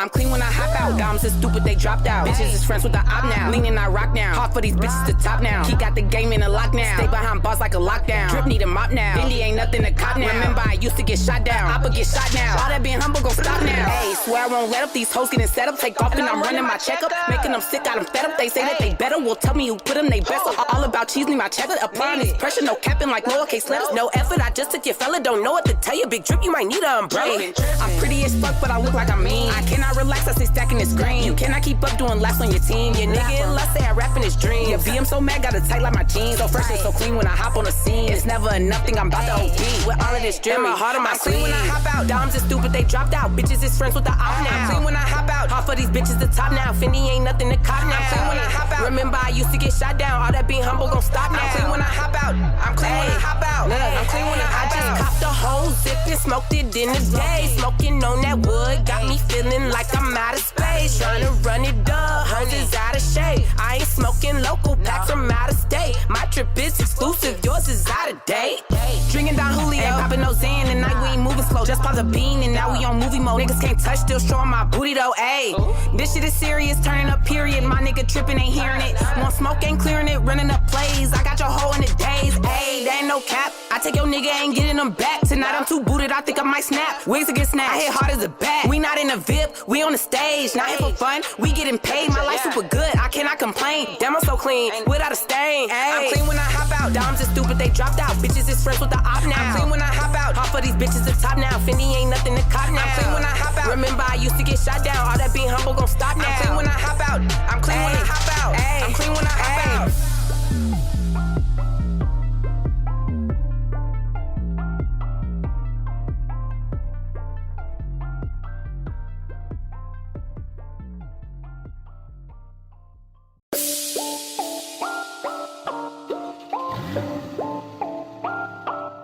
I'm clean when I hop out. Doms is stupid, they dropped out. Bitches is friends with the op now. Leaning, I rock now. Hard for these bitches to top now. He got the game in a lockdown. Stay behind bars like a lockdown. Drip need a mop now. Bendy ain't nothing to cop now. Remember, I used to get shot down. Oppa get shot now. All that being humble gon' stop now. Hey, swear I won't let up. These hoes getting set up. Take off and I'm running my checkup. Making them sick, got them fed up. They say that they better. Well, tell me who put them. They best. All about cheese, need my cheddar. Applying this pressure, no capping like lowercase letters. No effort, I just took your fella. Don't know what to tell you. Big drip, you might need a umbrella. I'm pretty as fuck, but I look like I'm mean. I cannot relax, I stay stacking this green. You cannot keep up doing laps on your team. Your nigga in lust say I rap in his dream. Your BM so mad, got it tight like my jeans. So fresh and so clean when I hop on the scene. It's never enough, think I'm about to OD. With all of this drip, my heart on my sleeve. When I hop out, Doms is stupid, they dropped out. Bitches is friends with the op now. I'm clean when I hop out. Half of these bitches the top now. Fendi ain't nothing to cop now. I'm clean when I hop out. Remember I used to get shot down. All that being humble gon' stop now. I'm clean when I hop out. I'm clean when I hop out. I'm clean when I hop out. I just copped the whole zip and smoked it in the day. Smoking on that wood got me feeling like I'm out of space. Trying to run it up, hoes is out of shape. I ain't smoking local packs from out of state. My trip is exclusive, yours is out of date. Drinking Don Julio, ain't popping no Zan. Tonight we ain't moving slow, just pop the bean and now we on movie mode. Niggas can't touch, still showing my booty though, ayy. This shit is serious, turning up period. My nigga tripping, ain't hearing it. Want smoke, ain't clearing it, running up plays. I got your hoe in the days, ayy, that ain't no cap. I take your nigga, ain't getting them back. Tonight I'm too booted, I think I might snap. Wigs to get snapped, I hit hard as a bat. We not in a VIP, we on the stage. Not here for fun, we getting paid. My life super good, I cannot complain. Damn, I'm so clean, without a stain. Ay. I'm clean when I hop out. Doms is stupid, they dropped out. Bitches is friends with the op now. I'm clean when I hop out. Half of these bitches the top now. Fendi ain't nothing to cop now. I'm clean when I hop out. Remember I used to get shot down. All that being humble gon' stop now. I'm clean when I hop out. I'm clean when I hop out. I'm clean when I hop out.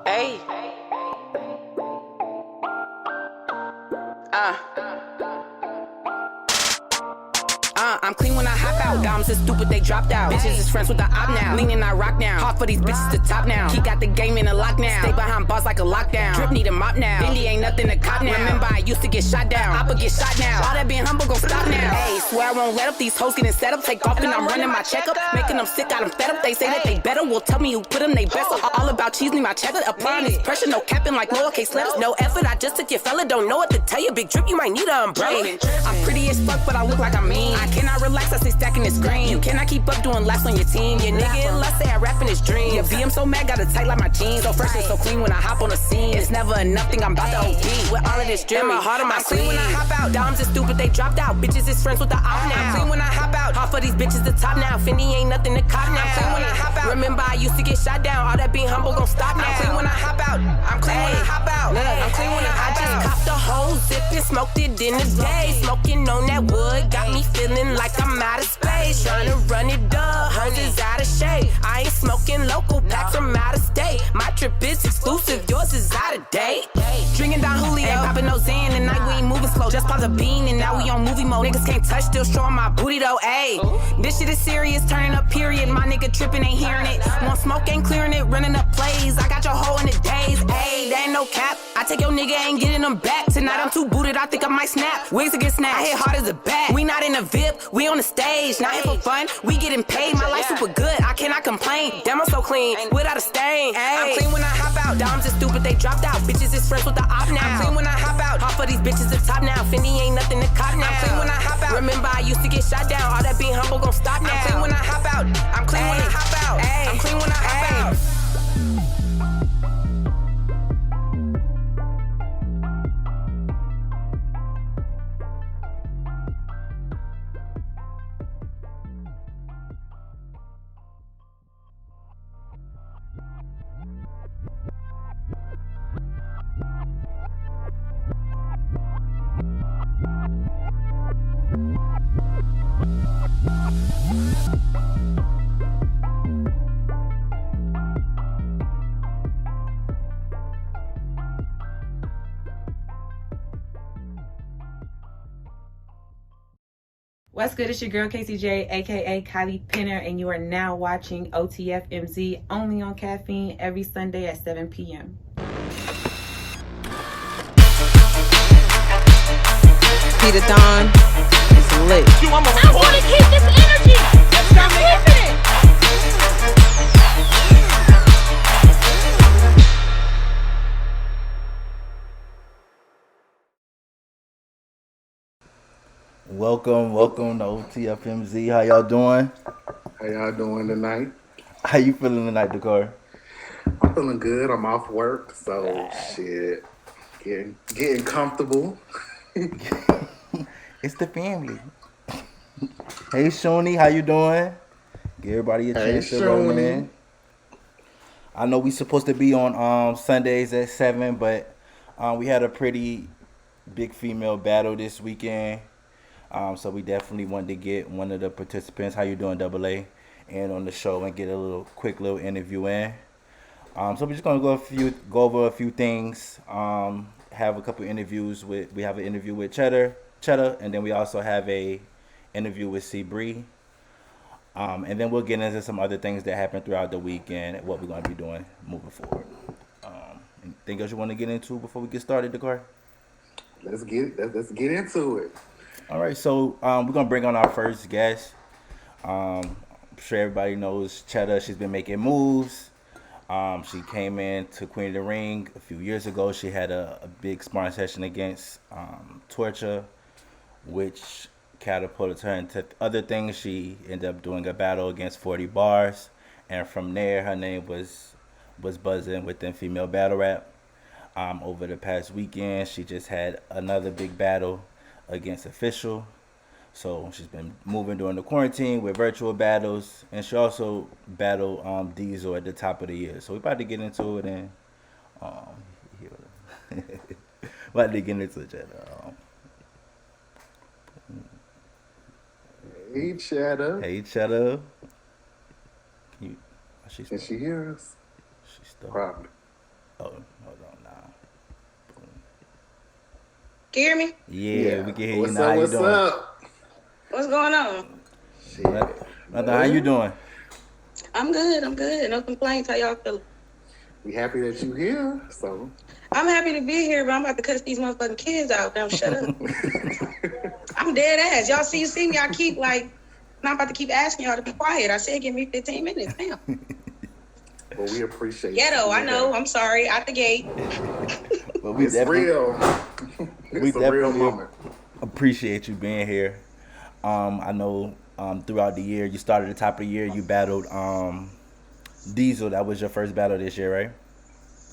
Hey. I'm clean when I hop out. Doms is stupid, they dropped out. Bitches is friends with the op now. Leaning, I rock now. Hard for these bitches to top now. He got the game in a lockdown. Stay behind bars like a lockdown. Drip need a mop now. Bendy ain't nothing to cop now. Remember I used to get shot down. Oppa get shot now. All that being humble gon' stop now. Hey, swear I won't let up. These hoes getting set up. Take off and I'm running my checkup. Making them sick, got them fed up. They say that they better. Well, tell me who put them. They best. All about cheese, need my cheddar. Applying this pressure, no capping like lowercase letters. No effort, I just took your fella. Don't know what to tell you. Big drip, you might need a umbrella. I'm pretty as fuck, but I look like I'm mean. I cannot relax, I stay stacking this green. You cannot keep up doing laps on your team. Your nigga in lust say I rap in his dream. Your BM so mad, got it tight like my jeans. So fresh and so clean when I hop on the scene. It's never enough, think I'm about to OD. With all of this drip, my heart on my sleeve. I'm clean when I hop out. Doms is stupid, they dropped out. Bitches is friends with the op now. I'm clean when I hop out. Half of these bitches the top now. Fendi ain't nothing to cop now. I'm clean when I hop out. Remember I used to get shot down. All that being humble gon' stop now. I'm clean when I hop out. I'm clean when I hop out. I'm clean when I hop out. I just copped the whole zip and smoked it in the day. Smoking on that wood got me feeling like I'm out of space. Trying to run it up, hoes is out of shape. I ain't smoking local packs from out of state. My trip is exclusive, yours is out of date. Drinking Don Julio, ain't popping no Zan. Tonight we ain't moving slow, just pop the bean and now we on movie mode. Niggas can't touch, still showing my booty though, ayy. This shit is serious, turning up period. My nigga tripping, ain't hearing it. Want smoke, ain't clearing it, running up plays. I got your hoe in the days, ayy, that ain't no cap. I take your nigga, ain't getting them back. Tonight I'm too booted, I think I might snap. Wigs to get snapped, I hit hard as a bat. We not in a VIP, we on the stage. Not here for fun, we getting paid. My life super good, I cannot complain. Damn, I'm so clean, without a stain. I'm clean when I hop out. Doms is stupid, they dropped out. Bitches is friends with the op now. I'm clean when I hop out. Half of these bitches the top now. Fendi ain't nothing to cop now. I'm clean when I hop out. Remember I used to get shot down. All that being humble gon' stop now. I'm clean when I hop out. I'm clean when I hop out. I'm clean when I hop out. What's good? It's your girl KCJ, aka Kylie Penner, and you are now watching OTFMZ only on Caffeine every Sunday at 7 p.m. see the dawn. It's lit. I want to keep this energy. I'm keeping it. Welcome to Otfmz. How y'all doing? How y'all doing tonight? How you feeling tonight, Dakar? I'm feeling good. I'm off work, so shit, getting comfortable. It's the family. Hey, Shoni, how you doing? Give everybody a chance to roll in. I know we supposed to be on Sundays at 7, but we had a pretty big female battle this weekend. So we definitely wanted to get one of the participants, how you doing, Double A, and on the show and get a quick little interview in. So we're just gonna go over a few things. Have a couple interviews we have an interview with Chetta, and then we also have a interview with C Bree. And then we'll get into some other things that happened throughout the week and what we're gonna be doing moving forward. Anything else you want to get into before we get started, Dakar? Let's get into it. All right, so we're gonna bring on our first guest. I'm sure everybody knows Chetta. She's been making moves. She came in to Queen of the Ring a few years ago. She had a big sparring session against Torture, which catapulted her into other things. She ended up doing a battle against 40 Bars, and from there, her name was buzzing within female battle rap. Over the past weekend, she just had another big battle against Official. So she's been moving during the quarantine with virtual battles, and she also battled Diesel at the top of the year. So we're about to get into it, and about to get into it. Hey, Chetta. Hey, Chetta. Can she hear us? She's still. Probably. Oh, hold on now. Can you hear me? Yeah, we can hear you What's now. up? How you What's doing? up? What's going on? Nothing. How you doing? I'm good. No complaints. How y'all feeling? We happy that you here. So I'm happy to be here, but I'm about to cuss these motherfucking kids out. Now shut up. I'm dead ass. Y'all see me. I keep I'm about to keep asking y'all to be quiet. I said give me 15 minutes. Damn. Well, we appreciate Ghetto, I know. I'm sorry. Out the gate. But we it's real. It's a real moment. Appreciate you being here. I know throughout the year, you started at the top of the year, you battled Diesel. That was your first battle this year, right?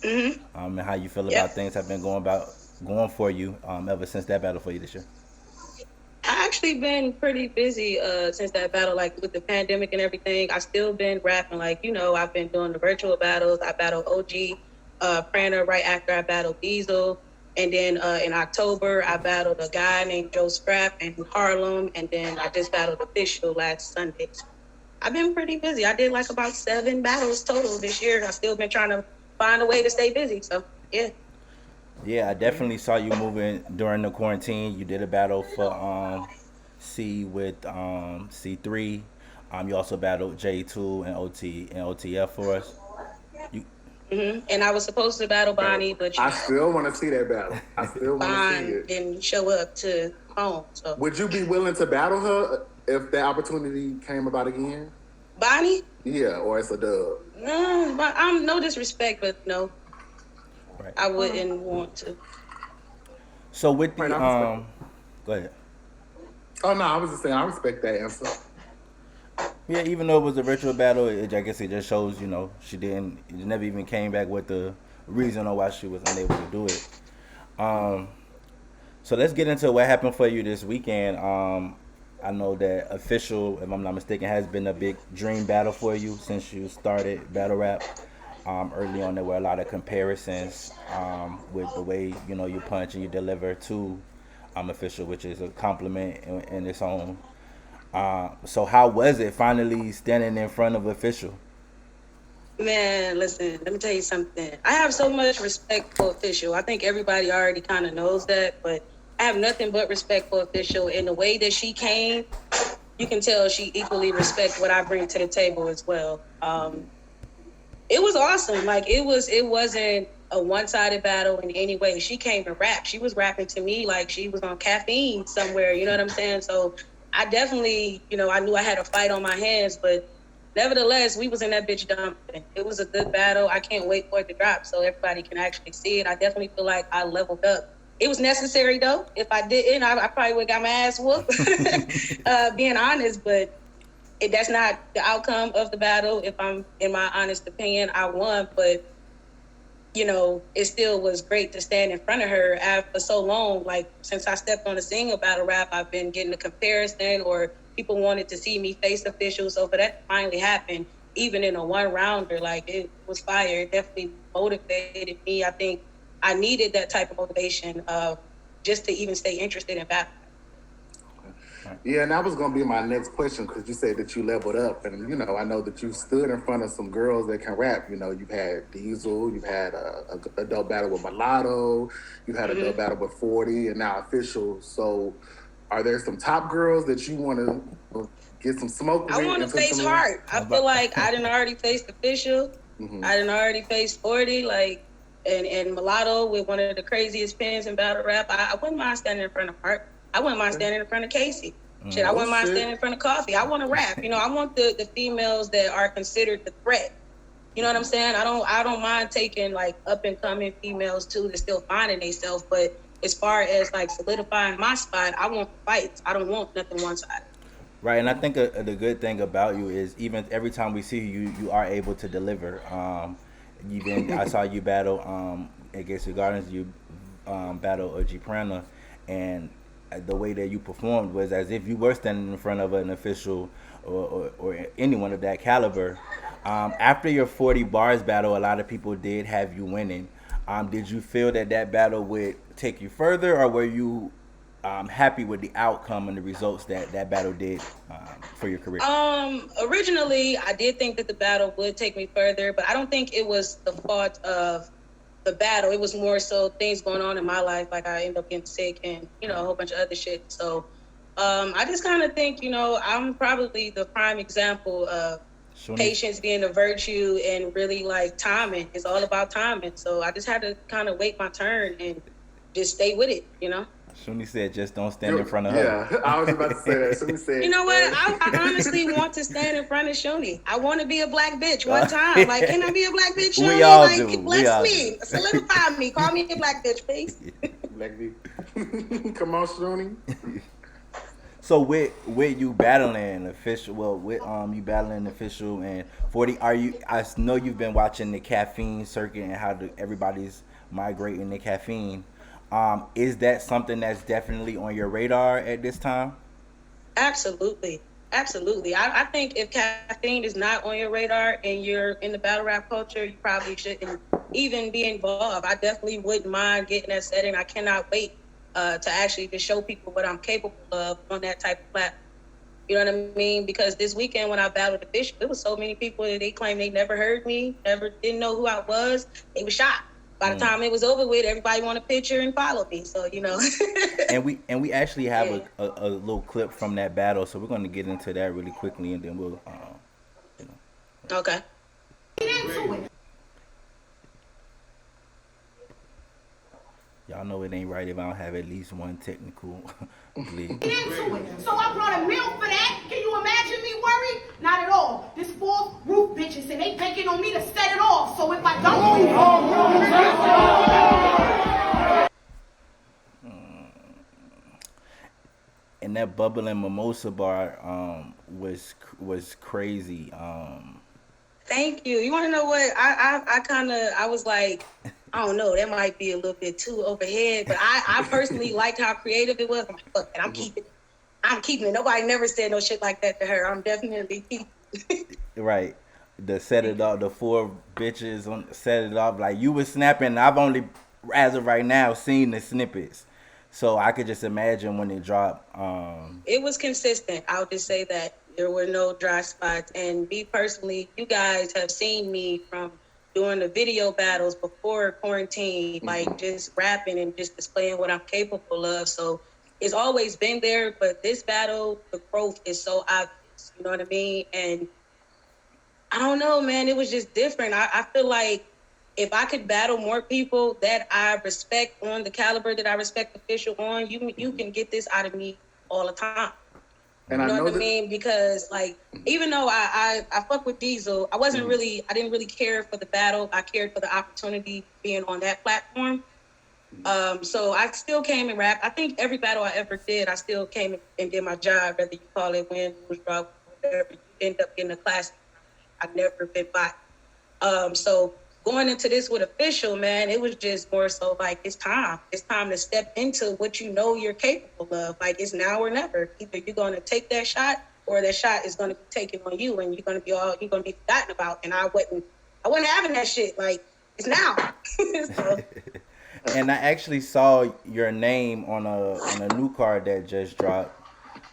Mm-hmm. And how you feel about things have been going for you ever since that battle for you this year? I actually been pretty busy since that battle, with the pandemic and everything. I still been rapping, I've been doing the virtual battles. I battled OG Pranner right after I battled Diesel. And then in October, I battled a guy named Joe Scrap in Harlem. And then I just battled Official last Sunday. I've been pretty busy. I did about 7 battles total this year. I've still been trying to find a way to stay busy. So, yeah. Yeah, I definitely saw you moving during the quarantine. You did a battle for C with C3. You also battled J2 and OTF for us. And I was supposed to battle Bonnie, but I still want to see that battle. I still want to see it. Didn't show up to home. So Would you be willing to battle her if the opportunity came about again? Bonnie? Yeah, or it's a dub. No, but I'm no disrespect, but no. Right. I wouldn't want to. So with the go ahead. Oh no, I was just saying I respect that answer. Yeah, even though it was a virtual battle, I guess it just shows, she never even came back with the reason on why she was unable to do it. So let's get into what happened for you this weekend. I know that Official, if I'm not mistaken, has been a big dream battle for you since you started battle rap. Early on, there were a lot of comparisons with the way, you punch and you deliver to Official, which is a compliment in its own. So how was it finally standing in front of Official? Man, listen, let me tell you something. I have so much respect for Official. I think everybody already kind of knows that, but I have nothing but respect for Official. In the way that she came, you can tell she equally respects what I bring to the table as well. It was awesome. It wasn't a one-sided battle in any way. She came to rap. She was rapping to me like she was on caffeine somewhere. You know what I'm saying? So I definitely, I knew I had a fight on my hands, but nevertheless, we was in that bitch dumping. It was a good battle. I can't wait for it to drop so everybody can actually see it. I definitely feel like I leveled up. It was necessary though. If I didn't, I probably would have got my ass whooped. Being honest, but that's not the outcome of the battle. If I'm in my honest opinion, I won, but it still was great to stand in front of her after so long. Like, since I stepped on the scene of battle rap, I've been getting a comparison, or people wanted to see me face officials. So for that to finally happen, even in a one-rounder, like, it was fire. It definitely motivated me. I think I needed that type of motivation just to even stay interested in battle. Yeah, and that was gonna be my next question, because you said that you leveled up, and I know that you stood in front of some girls that can rap. You've had Diesel, you've had a dope battle with Mulatto, you had a dope battle with 40, and now Official. So, are there some top girls that you want to get some smoke with? I want to face Hart. I feel like I done already faced Official. I done already faced 40, and Mulatto with one of the craziest pins in battle rap. I wouldn't mind standing in front of Hart. I wouldn't mind standing in front of Casey. I wouldn't mind standing in front of Coffee. I want to rap. I want the females that are considered the threat. You know what I'm saying? I don't mind taking like up and coming females too that's still finding themselves. But as far as like solidifying my spot, I want fights. I don't want nothing one sided. Right, and I think the good thing about you is even every time we see you, you are able to deliver. I saw you battle against the Gardens. You battle OG Prana, and the way that you performed was as if you were standing in front of an official or anyone of that caliber. After your 40 bars battle, a lot of people did have you winning. Did you feel that battle would take you further, or were you happy with the outcome and the results that battle did for your career? Originally, I did think that the battle would take me further, but I don't think it was the fault of the battle. It was more so things going on in my life, like I ended up getting sick and a whole bunch of other shit. So I just kind of think I'm probably the prime example of patience being a virtue, and really like timing. It's all about timing. So I just had to kind of wait my turn and just stay with it. Shuni said, "Just don't stand in front of her." Yeah, I was about to say that. Shuni said, "You know what? I honestly want to stand in front of Shuni. I want to be a black bitch one time. Like, can I be a black bitch, Shuni? We all like, do. Bless me, solidify me. Call me a black bitch, please." Black bitch. Come on, Shuni. So with you battling Official, you battling Official and 40, I know you've been watching the caffeine circuit and how everybody's migrating the caffeine. Is that something that's definitely on your radar at this time? Absolutely. I think if caffeine is not on your radar and you're in the battle rap culture, you probably shouldn't even be involved. I definitely wouldn't mind getting that setting. I cannot wait to actually just show people what I'm capable of on that type of platform. You know what I mean? Because this weekend when I battled the Bishop, there was so many people that they claimed they never heard me, didn't know who I was. They were shocked. By the time it was over with, everybody want a picture and follow me. So, and we actually have a little clip from that battle, so we're going to get into that really quickly, and then we'll Okay. Y'all know it ain't right if I don't have at least one technical glitch. Get into it. So I brought a meal for that. Can you imagine me worried? Not at all. This fourth roof bitches, and they banking on me to set it off. So if I don't and that bubbling mimosa bar was crazy. Thank you. You want to know what? I was like, I don't know, that might be a little bit too overhead, but I personally liked how creative it was. I'm like, fuck it, I'm keeping it. Nobody never said no shit like that to her. I'm definitely keeping it. Right. The set it up, the four bitches set it up. Like, you was snapping. I've only, as of right now, seen the snippets. So I could just imagine when it dropped. It was consistent. I'll just say that. There were no dry spots. And me personally, you guys have seen me from doing the video battles before quarantine, like just rapping and just displaying what I'm capable of. So it's always been there, but this battle, the growth is so obvious. You know what I mean? And I don't know, man, it was just different. I feel like if I could battle more people that I respect on the caliber that I respect Official on, you can get this out of me all the time. And You I know know what I mean? Because like, even though I fuck with Diesel, I didn't really care for the battle. I cared for the opportunity being on that platform. So I still came and rapped. I think every battle I ever did, I still came and did my job, whether you call it win, lose, draw, whatever. You end up getting a classic. I've never been bought. So going into this with Official, man, it was just more so like, it's time. It's time to step into what you know you're capable of. Like, it's now or never. Either you're going to take that shot or that shot is going to be taken on you and you're going to be forgotten about. And I wasn't having that shit. Like, it's now. So, And I actually saw your name on a new card that just dropped.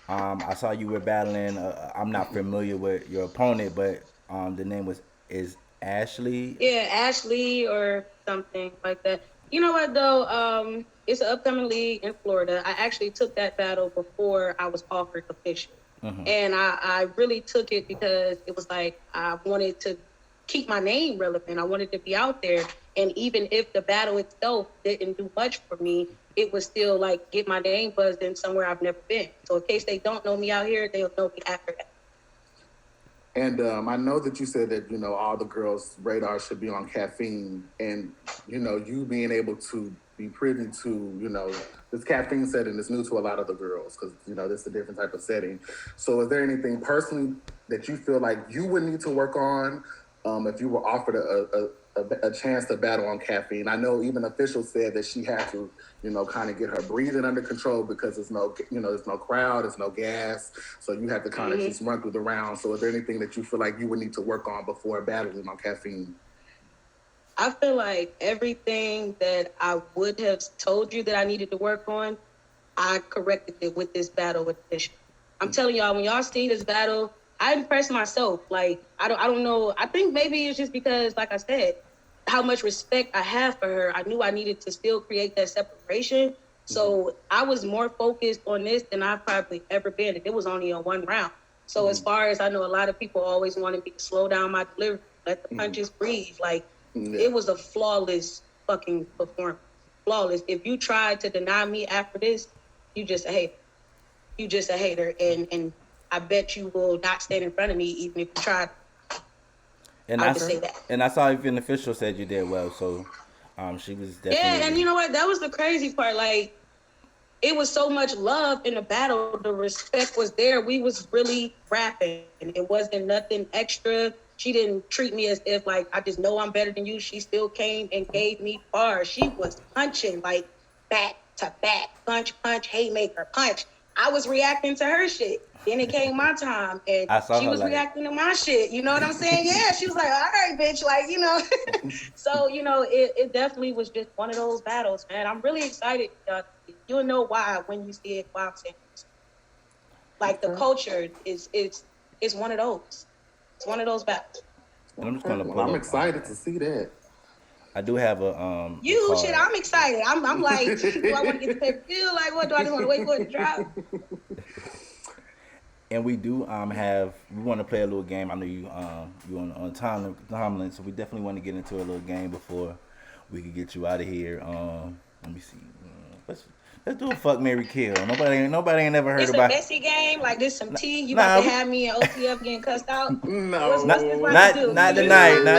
I saw you were battling. I'm not familiar with your opponent, but the name is Ashley. yeah, Ashley or something like that. You know what though? It's an upcoming league in Florida. I actually took that battle before I was offered Official. And I really took it because it was like I wanted to keep my name relevant. I wanted to be out there. And even if the battle itself didn't do much for me, it was still like get my name buzzed in somewhere I've never been. So in case they don't know me out here, they'll know me after that. And I know that you said that, all the girls' radar should be on caffeine. And, you being able to be privy to, this caffeine setting is new to a lot of the girls because, this is a different type of setting. So is there anything personally that you feel like you would need to work on if you were offered a chance to battle on caffeine? I know even Official said that she had to, kind of get her breathing under control because there's no crowd, there's no gas. So you have to kind of just run through the round. So is there anything that you feel like you would need to work on before battling on caffeine? I feel like everything that I would have told you that I needed to work on, I corrected it with this battle with Official. I'm telling y'all, when y'all see this battle, I impressed myself. Like, I don't know. I think maybe it's just because, like I said, how much respect I have for her. I knew I needed to still create that separation. So I was more focused on this than I've probably ever been. And it was only on one round. So as far as I know, a lot of people always wanted me to slow down my delivery, let the punches breathe. Like, it was a flawless fucking performance. Flawless. If you tried to deny me after this, you just a hater. You just a hater. And I bet you will not stand in front of me even if you try. And I say that. And I saw even Official said you did well, so she was definitely. Yeah, and you know what? That was the crazy part. Like, it was so much love in the battle. The respect was there. We was really rapping. It wasn't nothing extra. She didn't treat me as if like I just know I'm better than you. She still came and gave me bars. She was punching like back to back, punch, haymaker, punch. I was reacting to her shit. Then it came my time, and she was reacting to my shit. You know what I'm saying? Yeah, she was like, all right, bitch, like, So, it definitely was just one of those battles, man. I'm really excited. You'll know why when you see it, why I'm saying this. Like, the culture is one of those. It's one of those battles. I'm just gonna pull I'm excited to see that. I do have a shit, I'm excited. I'm like, do I want to get the pay-per-view? Like, what do I just want to wait for it to drop? And we do we want to play a little game. I know you on timeline, so we definitely want to get into a little game before we can get you out of here. Let me see. Let's do a fuck, marry, kill. Nobody ain't never heard about. It's a messy game. Like this, some tea. You about to have me and OTF getting cussed out? No, not tonight. Not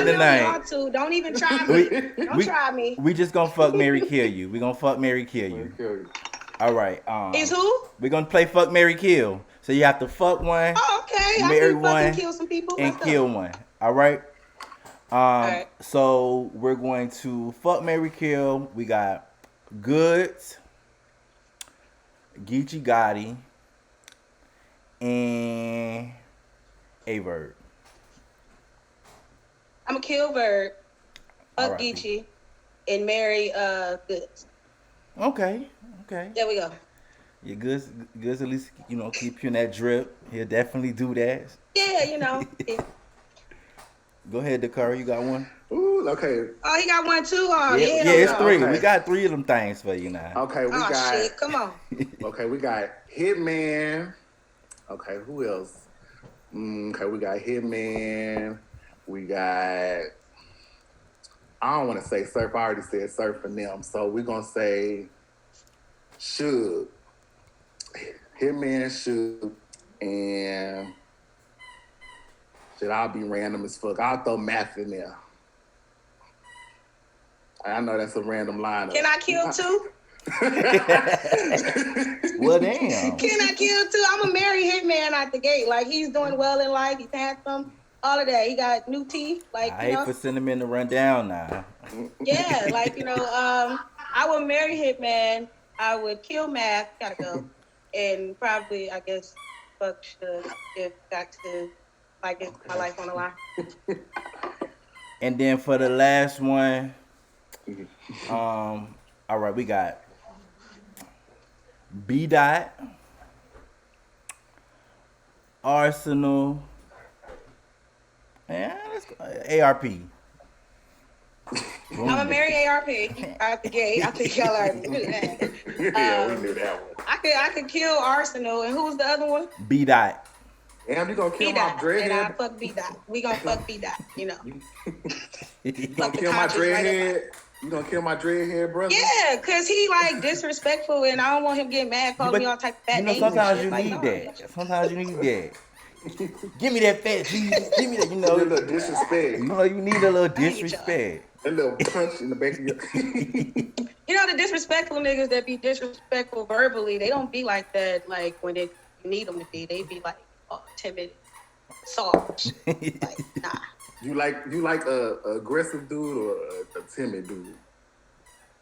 tonight. Don't even try me. Don't try me. We just gonna fuck, marry, kill you. We gonna fuck, marry, kill you. All right. Is who? We're gonna play fuck, marry, kill. So you have to fuck one, marry one, kill some people. and kill one. All right. All right. So we're going to fuck, marry, kill. We got Goods, Geechee Gotti, and Averb. I'm gonna kill Verb, fuck Geechee, and marry Goods. Okay. There we go. Yeah, Goods at least, keep you in that drip. He'll definitely do that. Yeah, Go ahead, Dakara, you got one? Ooh, okay. Oh, he got one too? Oh, yeah, it's three. Okay. We got three of them things for you now. Okay, we got... shit, come on. Okay, we got Hitman. Okay, who else? Okay, we got Hitman. We got... I don't want to say Surf. I already said Surf and them. So we're going to say Suge. Hitman Suge. And shit, I'll be random as fuck. I'll throw Math in there. I know that's a random lineup. Can I kill two? Well, damn. Can I kill two? I'm a married hitman out the gate. Like, he's doing well in life. He's handsome. All of that. He got new teeth. Like, I hate for Cinnamon to run down now. Yeah, like, I would marry Hitman. I would kill Math. Gotta go. And probably, I guess, fuck Suge if got to, like, get my life on the line. And then for the last one, all right, we got B. Dot, Arsenal, and let's go, ARP. I'm gonna marry ARP out the gate. I think y'all already knew that. Yeah, we knew that one. I could kill Arsenal, and who's the other one? B. Dot. Damn, you gonna kill B my Dot, and I dreadhead? fuck B Dot. We gonna fuck B Dot, You gonna Fuck the kill my conscience right dreadhead? You gonna kill my dreadhead, brother? Yeah, cause he like disrespectful, and I don't want him getting mad, calling me all type of bad names. Sometimes and you shit. need Like, that. Sometimes you need that. Give me that fat Jesus. Give me that, A little disrespect. You need a little disrespect. A little punch in the back of your... The disrespectful niggas that be disrespectful verbally, they don't be like that. Like when you need them to be, they be like timid, soft. Like nah. You like a aggressive dude or a timid dude?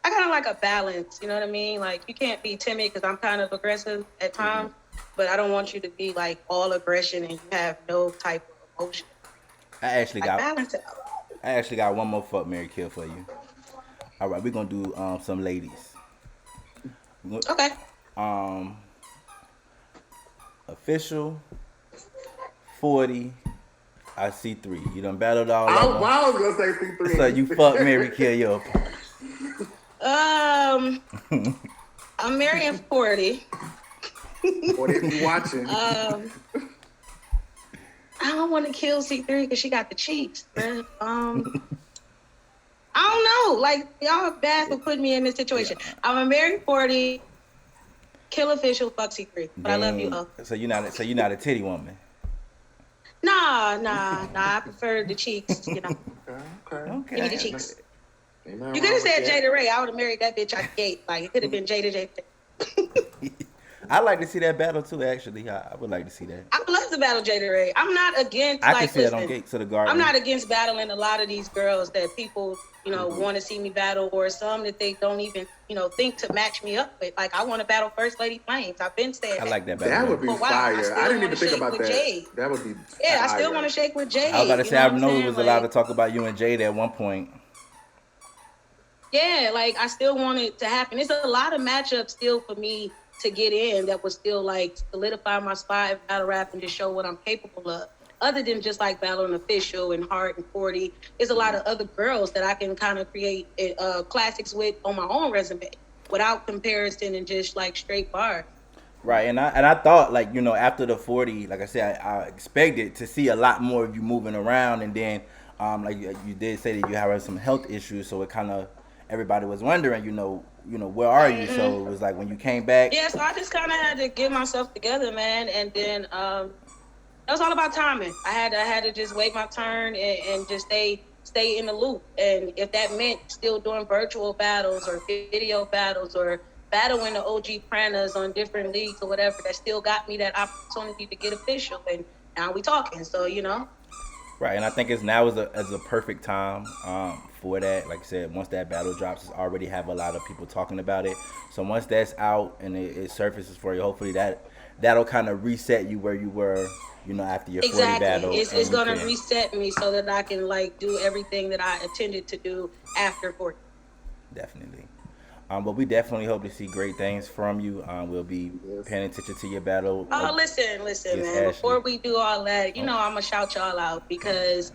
I kind of like a balance. You know what I mean? Like you can't be timid because I'm kind of aggressive at times, but I don't want you to be like all aggression and you have no type of emotion. I actually Balance it. got one more fuck, marry, kill for you. All right, we're gonna do some ladies. Okay. Official 40. I see 3. You done battled all I of them. was gonna say C3. So you fuck, marry, kill your opponent. I'm marrying 40. Or if you watching. I don't want to kill C3 because she got the cheeks, bruh. I don't know. Like, y'all are bad for putting me in this situation. I'm a married 40, kill official, fuck C3. But I love you, So you're not a titty woman. Nah. I prefer the cheeks, Okay. Give me the cheeks. You You could have said Jada Ray. I would have married that bitch out the gate. Like, it could have been Jada. I'd like to see that battle too, actually. I would like to see that. I would love to battle Jada Ray. I'm not against, I can see that on Gates of the Garden. I'm not against battling a lot of these girls that people, want to see me battle, or some that they don't even, think to match me up with. Like, I want to battle First Lady Flames. I've been saying I like that battle. That would be For a while, fire. I didn't even think about that. Jade. That would be Yeah, I still fire. want to shake with Jade. I was about to say, I know it was like, allowed to talk about you and Jade at one point. Yeah, like, I still want it to happen. It's a lot of matchups still for me to get in that would still, like, solidify my spot in battle rap and just show what I'm capable of. Other than just, like, battling official and Hart and 40, there's a lot of other girls that I can kind of create classics with on my own resume without comparison and just, like, straight bars. Right, and I thought, like, after the 40, like I said, I expected to see a lot more of you moving around, and then, like you did say that you have some health issues, so it kind of, everybody was wondering, where are you? So it was like when you came back. Yeah, so I just kind of had to get myself together, man, and then it was all about timing. I had to just wait my turn and just stay in the loop, and if that meant still doing virtual battles or video battles or battling the OG Pranas on different leagues or whatever, that still got me that opportunity to get official, and now we talking, so Right, and I think now is a perfect time for that. Like I said, once that battle drops, it's already have a lot of people talking about it. So once that's out and it surfaces for you, hopefully that'll kind of reset you where you were, after your 40 battle. It's going to reset me so that I can, like, do everything that I intended to do after 40. Definitely. But we definitely hope to see great things from you. We'll be paying attention to your battle. Oh, listen, man. Before we do all that, I'm going to shout y'all out because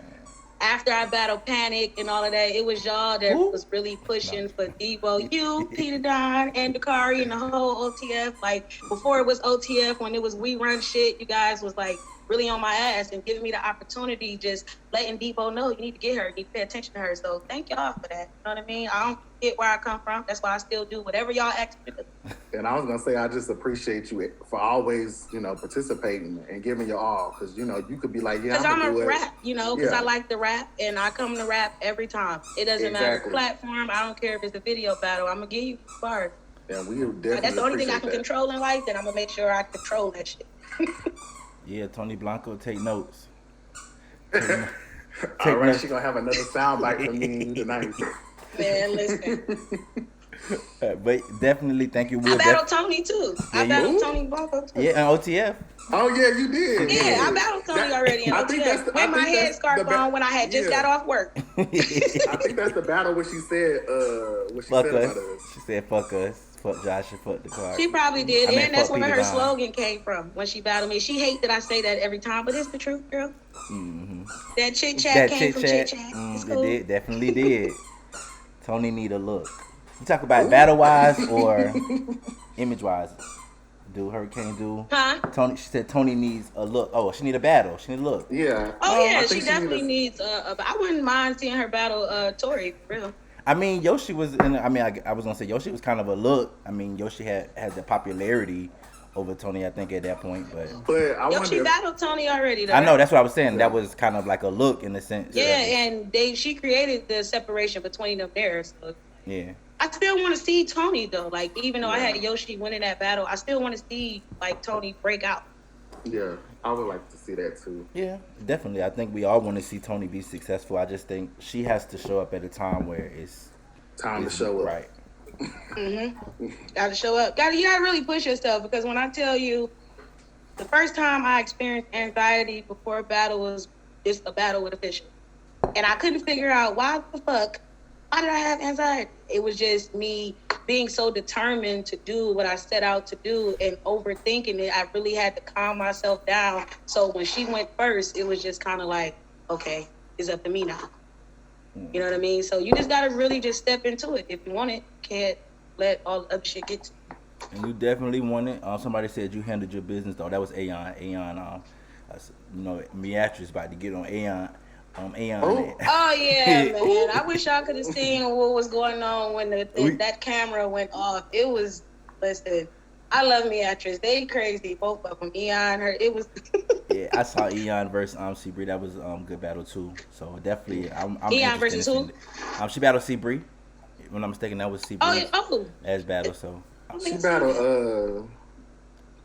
after I battled Panic and all of that, it was y'all that was really pushing for Debo. You, Peter Don, and Dakari and the whole OTF. Like, before it was OTF, when it was We Run shit, you guys was, like, really on my ass and giving me the opportunity, just letting Debo know you need to get her, you need to pay attention to her. So thank y'all for that. You know what I mean? I don't get where I come from. That's why I still do whatever y'all ask me to do. And I was gonna say, I just appreciate you for always, participating and giving your all. Because you could be like, yeah, because I'm gonna a do it. rap, because I like to rap and I come to rap every time. It doesn't matter the platform. I don't care if it's a video battle. I'm gonna give you bars. Yeah, we definitely. That's the only thing I can control in life. Then I'm gonna make sure I control that shit. Yeah, Tony Blanco, take notes. All right, she gonna have another soundbite from me and you tonight. Man, listen. But definitely, thank you. I battled Tony too. I battled Tony Blanco too. Yeah, and OTF. Oh yeah, you did. Yeah, I battled Tony already in OTF. With my headscarf on when I had just got off work. I think that's the battle where she said, fuck said us. about us. She said, "Fuck us, fuck Josh, and fuck the car." She probably did, and that's where her Don. slogan came from when she battled me. She hates that I say that every time, but it's the truth, girl. Mm-hmm. That chit chat came from chit chat. Cool. It did, definitely did. Tony need a look. You talk about battle wise or image wise? Do Hurricane do? Huh? Tony. She said Tony needs a look. Oh, she need a battle. She need a look. Yeah. Oh yeah, she definitely needs I wouldn't mind seeing her battle Tori, for real. I mean, Yoshi was in. I was gonna say Yoshi was kind of a look. I mean, Yoshi had the popularity over Tony, I think, at that point. But Yoshi battled Tony already, though. I know, that's what I was saying. Yeah. That was kind of like a look in a sense. Yeah, and she created the separation between them there. So yeah. I still want to see Tony though. Like, even though I had Yoshi winning that battle, I still want to see like Tony break out. Yeah, I would like to see that too. Yeah, definitely. I think we all want to see Tony be successful. I just think she has to show up at a time where it's time to show up. Right. Got to show up. You gotta really push yourself, because when I tell you, the first time I experienced anxiety before a battle was just a battle with a official, and I couldn't figure out why did I have anxiety? It was just me being so determined to do what I set out to do and overthinking it. I really had to calm myself down. So when she went first, it was just kind of like, okay, it's up to me now. You know what I mean? So you just got to really just step into it. If you want it, can't let all the other shit get to you. And you definitely want it. Somebody said you handled your business, though. That was Aeon. Beatrice about to get on Aeon. Oh yeah, man! I wish y'all could have seen what was going on when that camera went off. It was, listen, I love Beatrice. They crazy, both of them. Eon, her. It was. Yeah, I saw Eon versus C-Bree. That was good battle too. So definitely, I'm Eon versus who? She battled C-Bree. If I'm not mistaken, that was C-Bree. As battle. So she battled.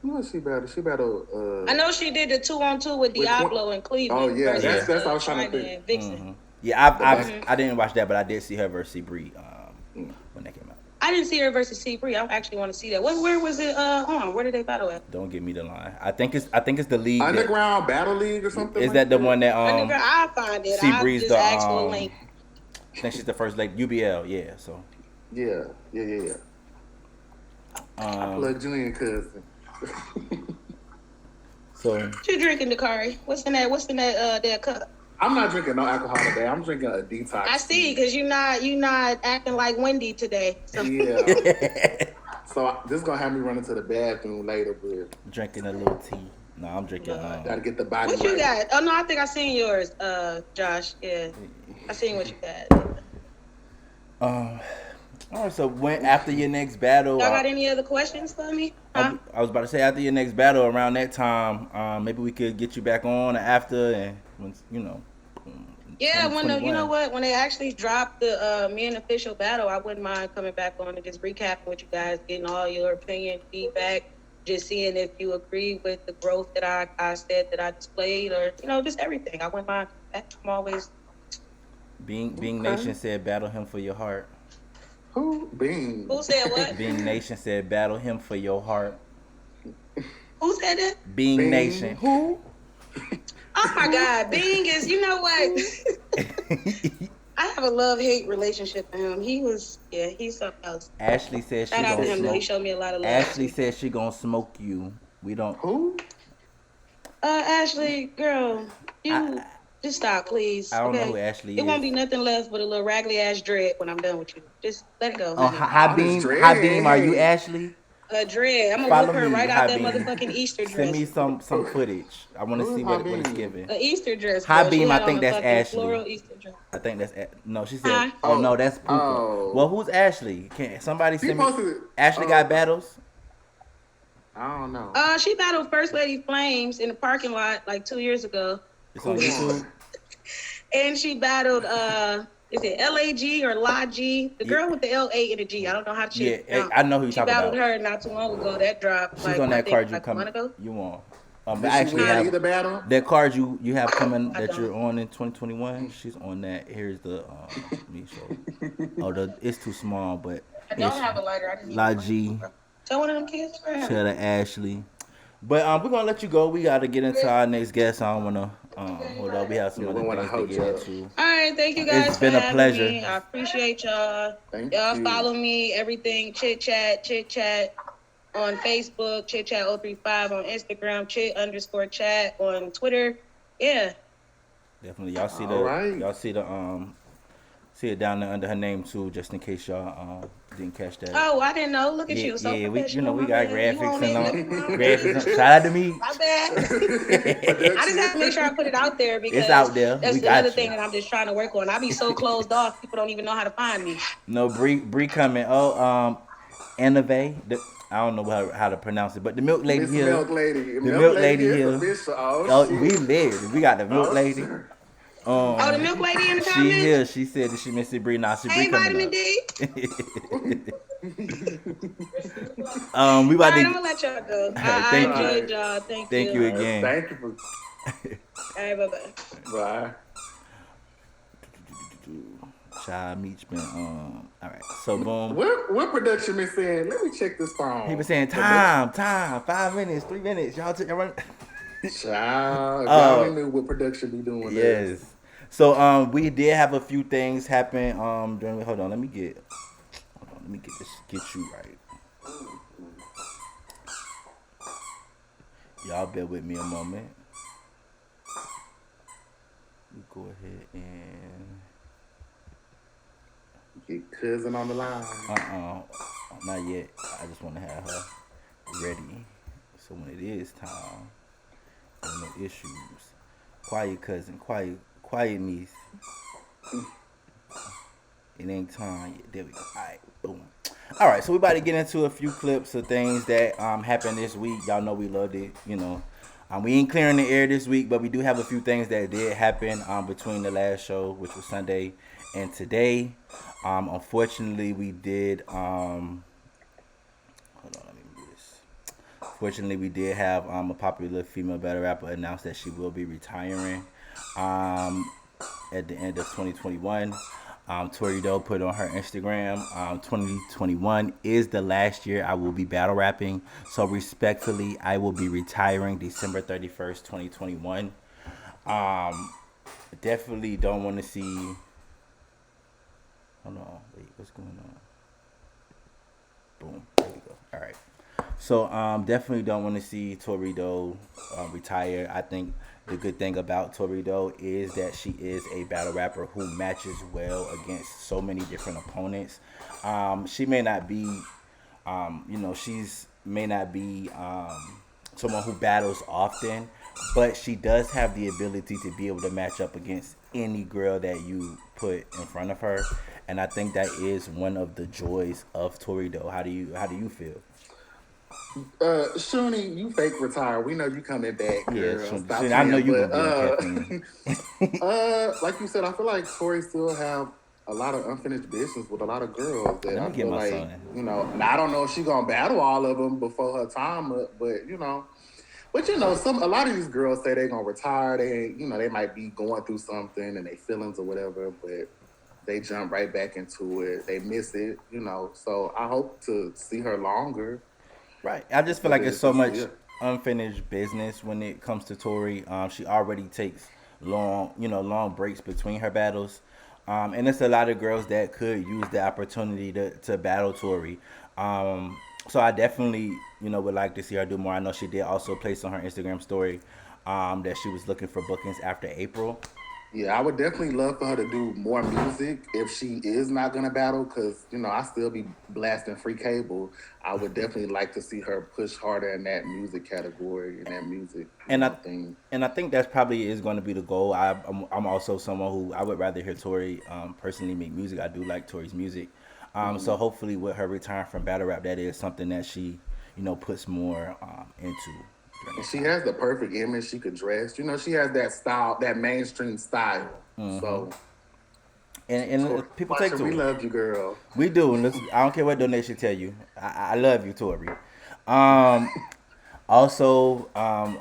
Who was she battle? She battled. I know she did the 2-on-2 with Diablo and Cleveland. Oh yeah, that's what I was trying to think. Vixen. Yeah, I didn't watch that, but I did see her versus C-Bree when that came out. I didn't see her versus C-Bree. I actually want to see that. Where was it on? Where did they battle at? Don't give me the line. I think it's the league. Underground Battle League or something. Is that the one that Underground? I'll find it. C-Bree's the ask for a link. I think she's the first like UBL. Yeah. So. Yeah. Blood Junior cousin. So what you drinking, Dakari? What's in that cup? I'm not drinking no alcohol today. I'm drinking a detox. I see, because you're not acting like Wendy today. So. Yeah. So this is gonna have me running to the bathroom later, but drinking a little tea. No, I'm drinking. Gotta get the body. What you got? Oh no, I think I seen yours, Josh. Yeah, I seen what you got. All right, so after your next battle, y'all got any other questions for me? Huh? I was about to say, after your next battle, around that time, maybe we could get you back on after, and Yeah, when when they actually dropped the me and official battle, I wouldn't mind coming back on and just recapping with you guys, getting all your opinion, feedback, just seeing if you agree with the growth that I said that I displayed, or just everything. I wouldn't mind. I'm always. Being Nation said, battle him for your heart. Who? Being. Who said what? Being Nation said, battle him for your heart. Who said that? Being Nation. Who? Oh my God, Bing is. You know what? I have a love-hate relationship with him. He's something else. Ashley said she gonna smoke. Though. He showed me a lot of love. Ashley said she gonna smoke you. We don't. Who? Ashley, girl, just stop, please. I don't know who Ashley is. It won't be nothing left but a little raggedy ass dread when I'm done with you. Just let it go. Oh, Habim, are you Ashley? Dread. I'm gonna Follow whoop her me, right out that Habeem. motherfucking Easter dress. Send me some footage. I want to Who's see what it's Habeem? giving. An Easter dress. Girl. She Habeem, had I on think a that's fucking floral Ashley. Easter dress. I think that's no. She said, Huh? "Oh no, that's Puka." Oh. Well, who's Ashley? Can somebody She send me? posted. Ashley got battles. I don't know. She battled First Lady Flames in the parking lot like 2 years ago. It's on YouTube. And she battled is it LAG or LAG? The girl with the LA and the G. I don't know how to shit. Yeah, I know who you She talking battled about. her not too long ago. That dropped. She's like, on I that think, card you like a come. month ago. You on? Did I she actually win have either battle? that card you have coming I that don't. you're on in 2021. She's on that. Here's the let me show. Oh, it's too small, but I don't have a lighter. I just need La one. G, Tell one of them kids to grab it. Chetta, Ashley. But we're gonna let you go. We gotta get into our next guest. I don't wanna hold up. We have some Yeah, we other wanna things to hold get you up. into. All right, thank you guys It's been for a having pleasure. me. I appreciate y'all. Thank Y'all you. follow me, everything, chit chat on Facebook, chit chat 035 on Instagram, chit_chat on Twitter. Yeah. Definitely, y'all see All right. y'all see it down there under her name too, just in case y'all didn't catch that. Oh, I didn't know. Look at yeah, you. So yeah, professional. we My got bad. You graphics on and all. it. Graphics. Shout out to me. My bad. I just have to make sure I put it out there because It's out there. that's We got another you. thing that I'm just trying to work on. I be so closed off, people don't even know how to find me. No, Bree coming. Oh, Annave. I don't know how to pronounce it, but the milk lady Miss here. Milk Lady. The milk lady is here. official. Oh, shit. we live. We got the milk lady. Sure. Oh, the milk lady in the She comments? here. She said that she missed Bree. Now she Bree Hey, coming Vitamin up. D. We All about right, to. I'm gonna let y'all go. I Thank you. enjoyed y'all. Thank you. Thank you again. Thank you for. All right, bye-bye. Bye. Child Meach been all right. So boom. What production been saying? Let me check this phone. He been saying time, 5 minutes, 3 minutes. Y'all run. Child, I only knew what production be doing. Yes. This. So we did have a few things happen during. Hold on, let me get get you right. Y'all bear with me a moment. You go ahead and Get cousin on the line. not yet. I just want to have her ready. So when it is time, no issues. Quiet cousin, quiet niece. It ain't time yet. There we go. Alright, boom. Alright, so we about to get into a few clips of things that happened this week. Y'all know we loved it, you know. We ain't clearing the air this week, but we do have a few things that did happen between the last show, which was Sunday, and today. Unfortunately, we did hold on, let me do this. Fortunately, we did have a popular female battle rapper announce that she will be retiring at the end of 2021. Tori Doe put on her Instagram, 2021 is the last year I will be battle rapping. So respectfully, I will be retiring December 31st, 2021. Definitely don't want to see. Hold on, wait, what's going on? Boom, there we go. All right. So definitely don't want to see Tori Doe retire. I think the good thing about Tori Doe is that she is a battle rapper who matches well against so many different opponents. She may not be, she's may not be someone who battles often, but she does have the ability to be able to match up against any girl that you put in front of her. And I think that is one of the joys of Tori Doe. How do you feel? Shuni, you fake retire. We know you coming back, girl. Yeah, Stop I know playing, you but, gonna be on like you said, I feel like Tori still have a lot of unfinished business with a lot of girls that Let me I get feel my like, son. you know, and I don't know if she gonna battle all of them before her time up, but you know, a lot of these girls say they gonna retire. They might be going through something and they feelings or whatever, but they jump right back into it. They miss it, you know. So I hope to see her longer. Right. I just feel like it's so much unfinished business when it comes to Tori. She already takes long breaks between her battles. And there's a lot of girls that could use the opportunity to battle Tori. So I definitely, would like to see her do more. I know she did also place on her Instagram story that she was looking for bookings after April. Yeah, I would definitely love for her to do more music if she is not gonna battle, because I still be blasting free cable. I would definitely like to see her push harder in that music category and that music, And I thing. and I think that's probably is going to be the goal. I'm also someone who I would rather hear Tori personally make music. I do like Tori's music. So hopefully with her return from battle rap, that is something that she puts more into. During And this she time. has the perfect image. She could dress. She has that style, that mainstream style. So, Tori, And people take to we it. love you, girl. We do. And listen, I don't care what donation tell you. I love you, Tori. Um, Also,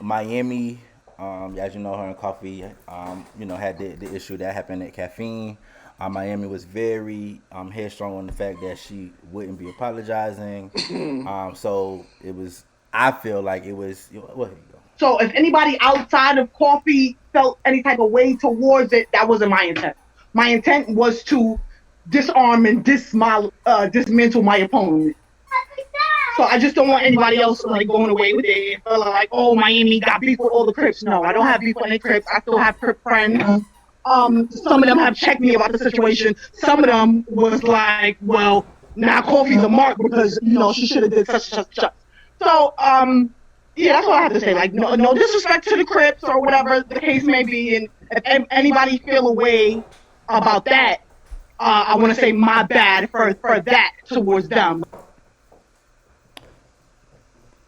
Miami, as you know, her and Coffee, had the issue that happened at Caffeine. Miami was very headstrong on the fact that she wouldn't be apologizing. So it was. I feel like it was. Well, here you go. So if anybody outside of coffee felt any type of way towards it, that wasn't my intent. My intent was to disarm and dismantle my opponent. So I just don't want anybody else like going away with it and feeling like, oh, Miami got beef with all the Crips. No, I don't have beef with any Crips. I still have Crip friends. Some of them have checked me about the situation. Some of them was like, well, now Coffee's a mark because she should have did such and such. So yeah, that's all I have to say. Like, no disrespect to the Crips or whatever the case may be. And if anybody feel a way about that, I want to say my bad for that towards them.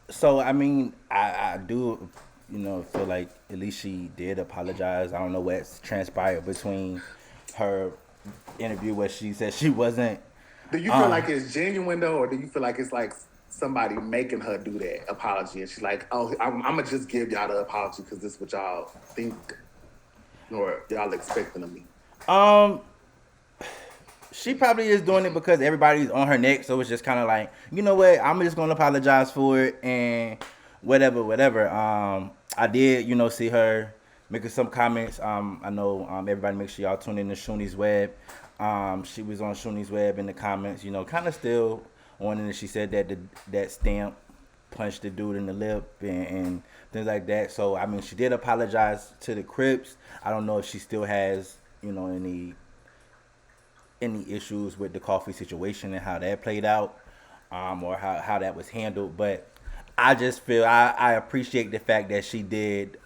So I mean, I do, feel like at least she did apologize. I don't know what's transpired between her interview where she said she wasn't. Do you feel like it's genuine though, or do you feel like it's like somebody making her do that apology, and she's like, "Oh, I'm gonna just give y'all the apology because this is what y'all think or y'all expecting of me." Um, she probably is doing it because everybody's on her neck, so it's just kind of like, you know what, I'm just gonna apologize for it and whatever. I did, see her making some comments. I know everybody make sure y'all tune in to Shuni's Web. She was on Shuni's Web in the comments, kind of still on it. And she said that that stamp punched the dude in the lip and things like that. So I mean, she did apologize to the Crips. I don't know if she still has, any issues with the coffee situation and how that played out, or how that was handled. But I just feel I appreciate the fact that she did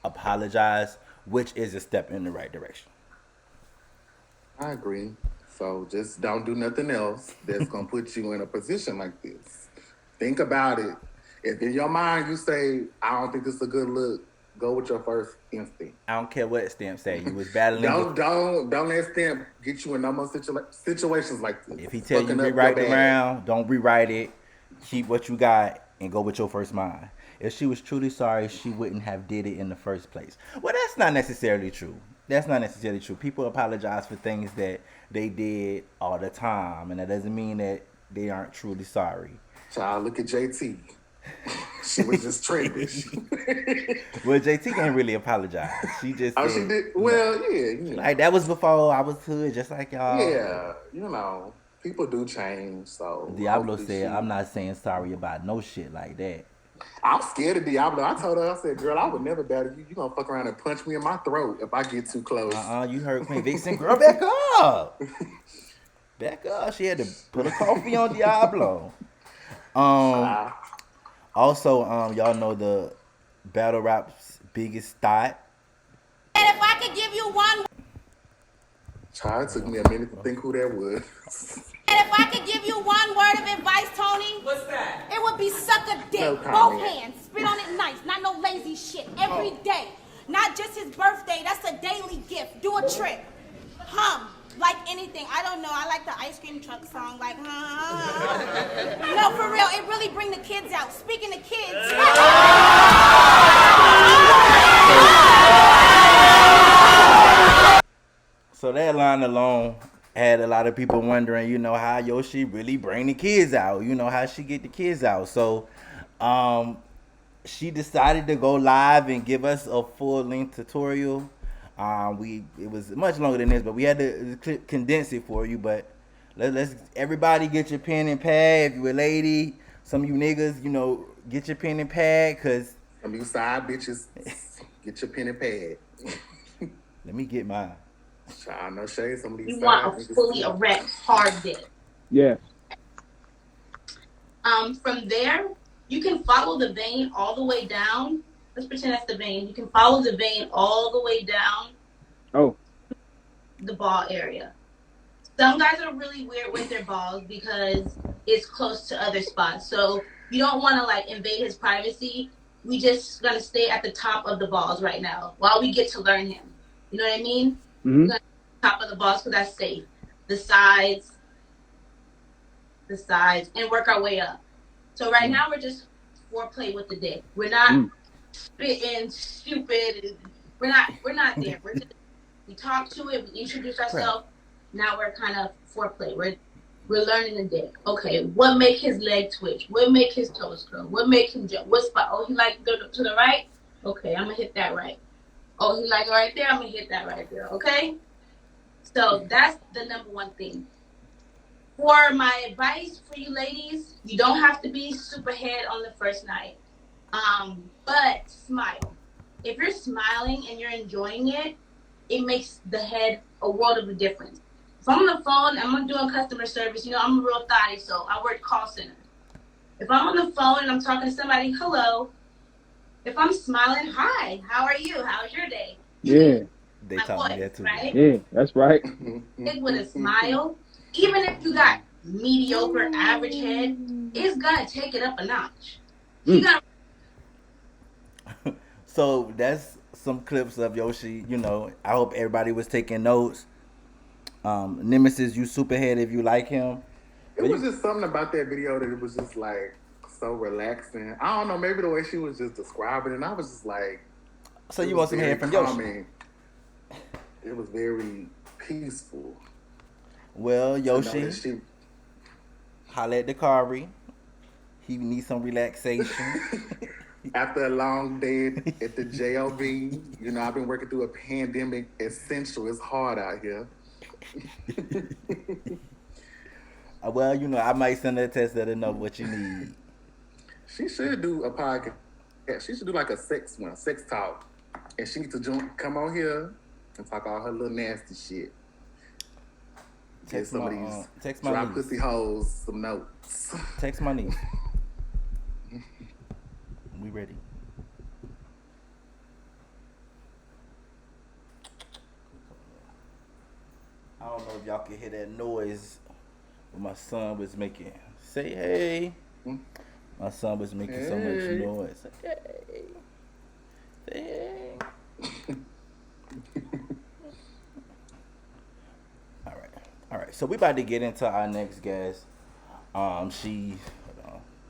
apologize, which is a step in the right direction. I agree. So just don't do nothing else that's gonna put you in a position like this. Think about it. If in your mind you say, "I don't think this is a good look," go with your first instinct. I don't care what Stamp say. You was battling. Don't let Stamp get you in no more situations like this. If he tell you rewrite the round, don't rewrite it. Keep what you got and go with your first mind. If she was truly sorry, she wouldn't have did it in the first place. Well, that's not necessarily true. That's not necessarily true. People apologize for things that they did all the time, and that doesn't mean that they aren't truly sorry. Child, look at JT. She was just trending. Well, JT can't really apologize. She just said, she did. Well, yeah. Like that was before I was hood, just like y'all. Yeah, people do change. So Diablo said, "I'm not saying sorry about no shit like that." I'm scared of Diablo. I told her, I said, "Girl, I would never battle you. You gonna fuck around and punch me in my throat if I get too close." You heard Queen Vixen, girl, back up. Back up. She had to put a coffee on Diablo. Also, y'all know the battle rap's biggest thought. And if I could give you one, Child, it took me a minute to think who that was. and if I could give you one word of advice, Tony, What's that? it would be suck a dick, No both comment. hands, spit on it nice, not no lazy shit, every day, not just his birthday. That's a daily gift. Do a trick, hum. Like anything. I don't know. I like the ice cream truck song. Like, No, for real. It really bring the kids out. Speaking of kids. So that line alone had a lot of people wondering, how Yoshi really bring the kids out, how she get the kids out. So she decided to go live and give us a full-length tutorial. It was much longer than this, but we had to condense it for you. But let's everybody get your pen and pad. If you a lady, some of you niggas, get your pen and pad, cause Some of you side bitches, get your pen and pad. Let me get mine. Trying no shade. Some of these You side want a niggas fully too. erect hard dip. Yes. From there, you can follow the vein all the way down. Let's pretend that's the vein. You can follow the vein all the way down Oh. the ball area. Some guys are really weird with their balls because it's close to other spots. So you don't want to like invade his privacy. We just gonna stay at the top of the balls right now while we get to learn him. You know what I mean? Mm-hmm. We're gonna top of the balls because that's safe. The sides, and work our way up. So right now we're just foreplay with the dick. We're not spitting stupid. We're not there. We talk to it. We introduce ourselves. Now we're kind of foreplay. We're learning the dick. Okay, what make his leg twitch? What make his toes curl? What make him jump? What spot? Oh, he like to go to the right. Okay, I'm gonna hit that right. Oh, he like it right there. I'm gonna hit that right there. Okay. So that's the number one thing. For my advice for you ladies, you don't have to be super head on the first night. But smile. If you're smiling and you're enjoying it, it makes the head a world of a difference. If I'm on the phone, I'm doing customer service, I'm a real thotty, so I work call center. If I'm on the phone and I'm talking to somebody, hello. If I'm smiling, hi, how are you? How's your day? Yeah. They taught me that too. Right? Yeah, that's right. With a smile, even if you got mediocre, average head, it's gonna take it up a notch. You gotta. So that's some clips of Yoshi. I hope everybody was taking notes. Nemesis, you superhead if you like him. It was just something about that video that it was just like so relaxing. I don't know, maybe the way she was just describing it, and I was just like, so you want some head from Yoshi? It was very peaceful. Well, Yoshi, holla at the Kari. He needs some relaxation. After a long day at the JOB, I've been working through a pandemic essential. It's hard out here. Well, I might send her a test that know what you need. She should do a podcast. She should do like a sex talk. And she needs to come on here and talk all her little nasty shit. Get some of these dry pussy hoes some notes. Text my niece. We ready. I don't know if y'all can hear that noise my son was making. Say hey. My son was making so much noise. Hey. Say hey. All right. So we about to get into our next guest. She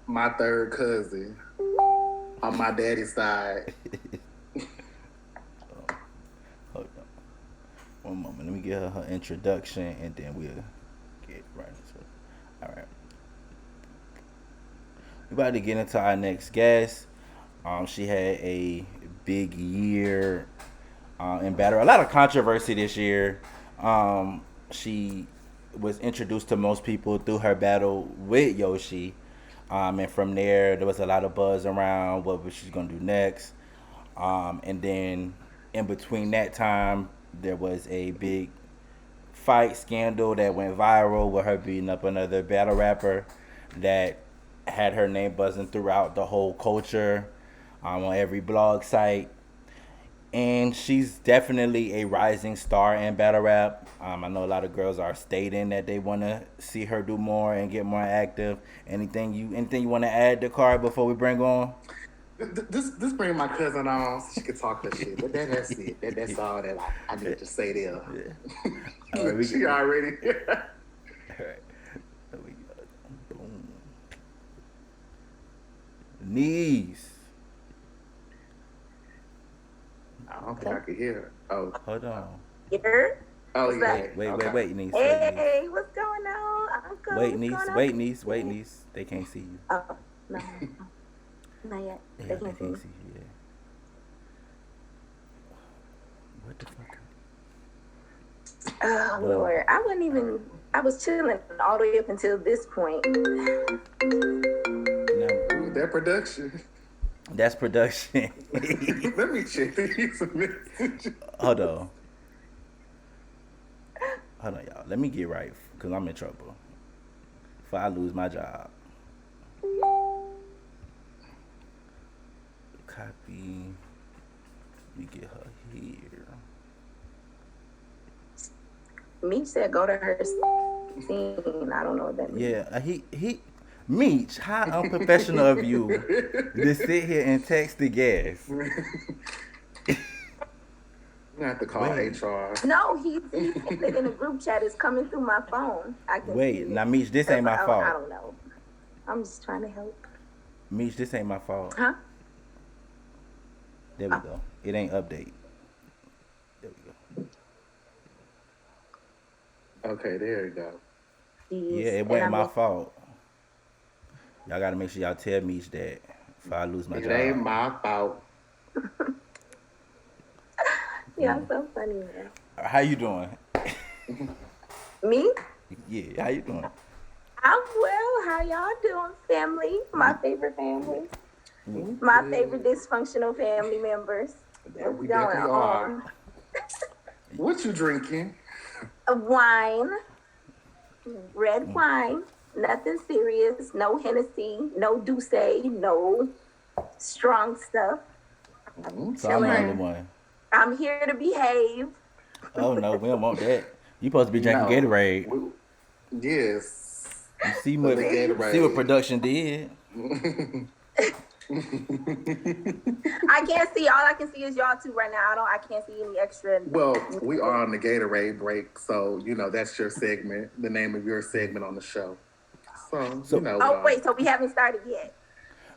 my third cousin on my daddy's side. Hold on. One moment. Let me get her introduction and then we'll get right into it. All right. We about to get into our next guest. She had a big year in battle. A lot of controversy this year. She was introduced to most people through her battle with Yoshi. And from there was a lot of buzz around what she's going to do next. And then in between that time, there was a big fight scandal that went viral with her beating up another battle rapper that had her name buzzing throughout the whole culture, on every blog site. And she's definitely a rising star in battle rap. I know a lot of girls are stating that they want to see her do more and get more active. Anything you want to add to Cara before we bring on? This bring my cousin on so she could talk her shit. But that's it. That's all that I need to say there. Yeah. All right, she already. All right. There we go. Boom. Knees. I don't think I could hear her. Oh. Hold on. Here? Oh, yeah. Wait, niece. Hey, what's going on? Uncle, Wait, niece. They can't see you. Oh, no. Not yet. Yeah, they can't see you. Yeah. What the fuck? Oh, Lord. I was chilling all the way up until this point. That production. That's production. Let me check these messages. Hold on. Hold on, y'all. Let me get right, because I'm in trouble. If I lose my job. Copy. We get her here. Meech said go to her scene. I don't know what that means. Yeah, Meech, how unprofessional of you to sit here and text the gas. You have to call HR. No, he said it in a group chat. It's coming through my phone. I can Wait, see now it. Meech, this ain't my fault. I don't know. I'm just trying to help. Meech, this ain't my fault. Huh? There we go. It ain't update. There we go. Okay, there you go. Yeah, it wasn't my fault. Y'all gotta make sure y'all tell Meech that if I lose my job. It ain't my fault. Yeah, so funny, man. How you doing? Me? Yeah, how you doing? I'm well. How y'all doing, family? My favorite family. My favorite dysfunctional family members. That we definitely are. What you drinking? Wine. Red wine. Nothing serious. No Hennessy. No Douce. No strong stuff. So I'm the only one. I'm here to behave. Oh no, we don't want that. You supposed to be drinking Gatorade. Yes. You see what production did. I can't see. All I can see is y'all two right now. I can't see any extra. Well, we are on the Gatorade break, so that's your segment, the name of your segment on the show. So Oh wait, so we haven't started yet.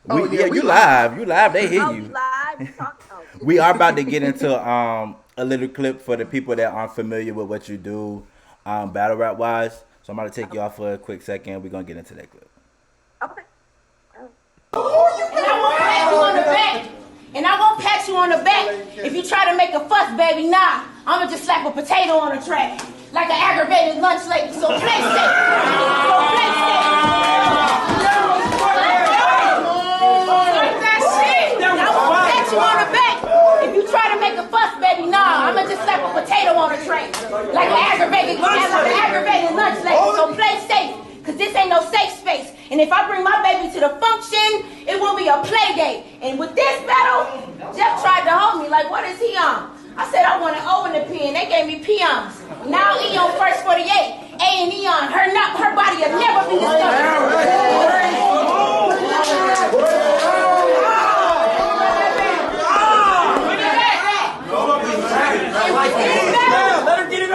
You live. You live. They hear you. You live. You talking? Oh. We are about to get into a little clip for the people that aren't familiar with what you do, battle rap wise. So I'm about to take you off for a quick second. We're gonna get into that clip. Okay. And I won't pat you on the back if you try to make a fuss, baby. Nah, I'ma just slap a potato on the track like an aggravated lunch lady. So play safe. On the back. If you try to make a fuss, baby, nah, I'ma just slap a potato on the tray. Like an aggravated lunch lady. So play safe, cause this ain't no safe space. And if I bring my baby to the function, it will be a play date. And with this battle, Jeff tried to hold me like, what is he on? I said I wanted O in the pen. They gave me peons. Now E on first 48. A and E on. Her body will never be discovered.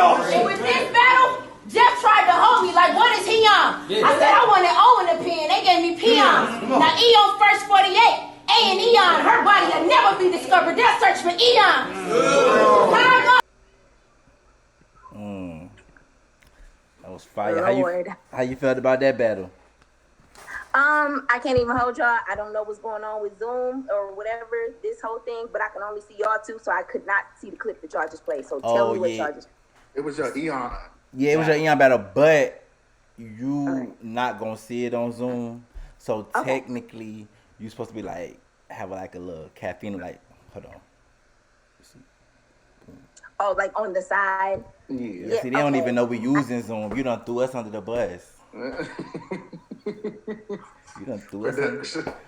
And with this battle, Jeff tried to hold me like, what is he on? I said I wanted O in the pen. They gave me peons. Now E on first 48. A and E on. Her body will never be discovered. They'll search for eons. That was fire. How you felt about that battle? I can't even hold y'all. I don't know what's going on with Zoom or whatever, this whole thing, but I can only see y'all two, so I could not see the clip that y'all just played. So tell me what y'all just. It was your Eon. Yeah, it was your Eon battle, but you not gonna see it on Zoom. So technically, you supposed to be like have like a little caffeine, like hold on. Oh, like on the side. Yeah. See, they don't even know we using Zoom. You done threw us under the bus. You done threw us under.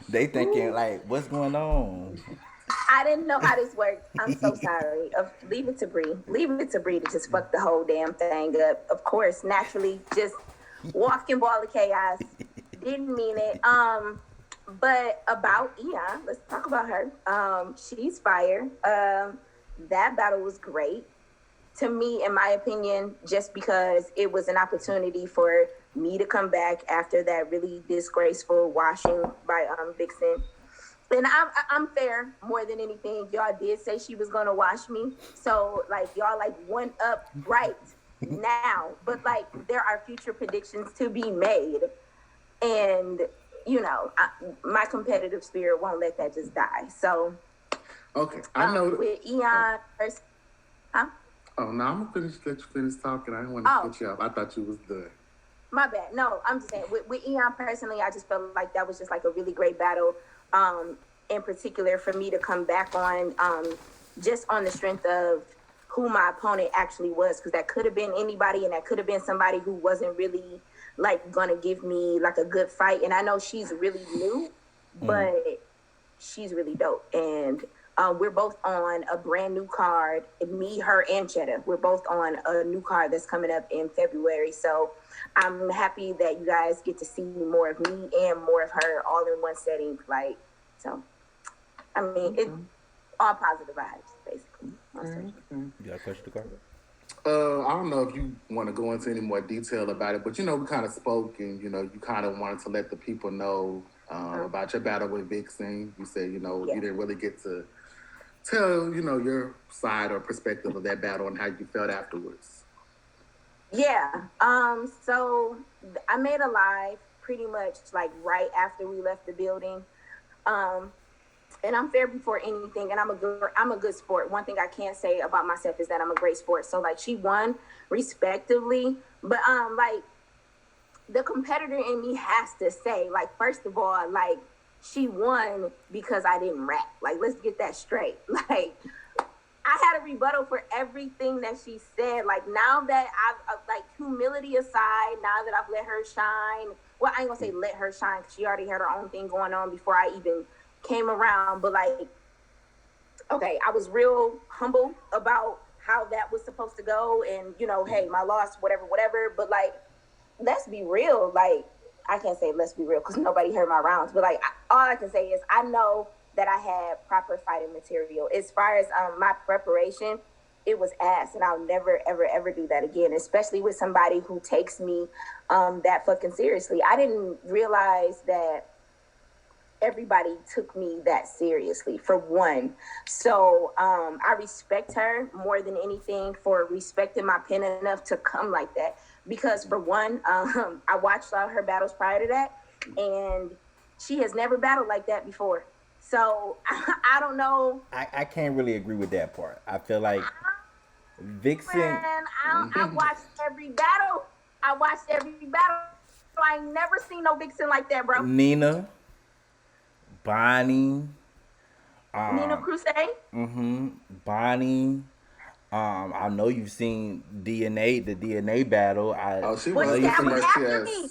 They thinking like, what's going on? I didn't know how this worked. I'm so sorry. Leave it to Bree. Leave it to Bree to just fuck the whole damn thing up. Of course, naturally, just walking ball of chaos. Didn't mean it. But about Eon, let's talk about her. She's fire. That battle was great. To me, in my opinion, just because it was an opportunity for me to come back after that really disgraceful washing by Vixen. And I'm fair more than anything. Y'all did say she was gonna wash me, so like y'all like one up right now. But like there are future predictions to be made, and my competitive spirit won't let that just die. So okay, I know with Eon, huh? Oh no, I'm gonna let you finish talking. I didn't want to cut you off. I thought you was done. My bad. No, I'm just saying with Eon personally, I just felt like that was just like a really great battle. In particular for me to come back on, just on the strength of who my opponent actually was, because that could have been anybody, and that could have been somebody who wasn't really like gonna give me like a good fight. And I know she's really new, but she's really dope. And we're both on a brand new card. Me, her, and Chetta. We're both on a new card that's coming up in February. So I'm happy that you guys get to see more of me and more of her all in one setting. Like, so, I mean, it's all positive vibes, basically. You got a question, Carter? I don't know if you want to go into any more detail about it, but we kind of spoke, and you kind of wanted to let the people know about your battle with Vixen. You said you didn't really get to tell your side or perspective of that battle and how you felt afterwards. Yeah. So I made a live pretty much like right after we left the building. And I'm fair before anything, and I'm a good sport. One thing I can say about myself is that I'm a great sport. So like she won respectively, but like the competitor in me has to say, like, first of all, like she won because I didn't rap. Like, let's get that straight. Like, I had a rebuttal for everything that she said. Like, now that I've like, humility aside, now that I've let her shine. Well, I ain't gonna say let her shine, because she already had her own thing going on before I even came around. But like, okay, I was real humble about how that was supposed to go, and hey, my loss, whatever. But like, let's be real. Like, I can't say let's be real because nobody heard my rounds, but like, all I can say is I know that I had proper fighting material. As far as my preparation, it was ass, and I'll never ever do that again, especially with somebody who takes me that fucking seriously. I didn't realize that everybody took me that seriously, for one. So I respect her more than anything for respecting my pen enough to come like that. Because for one, I watched all her battles prior to that, and she has never battled like that before. So I don't know. I can't really agree with that part. I feel like Vixen. Man, I watched every battle. I ain't never seen no Vixen like that, bro. Nina, Bonnie, Nina Crusade. Bonnie. I know you've seen the DNA battle. She was. That was after me.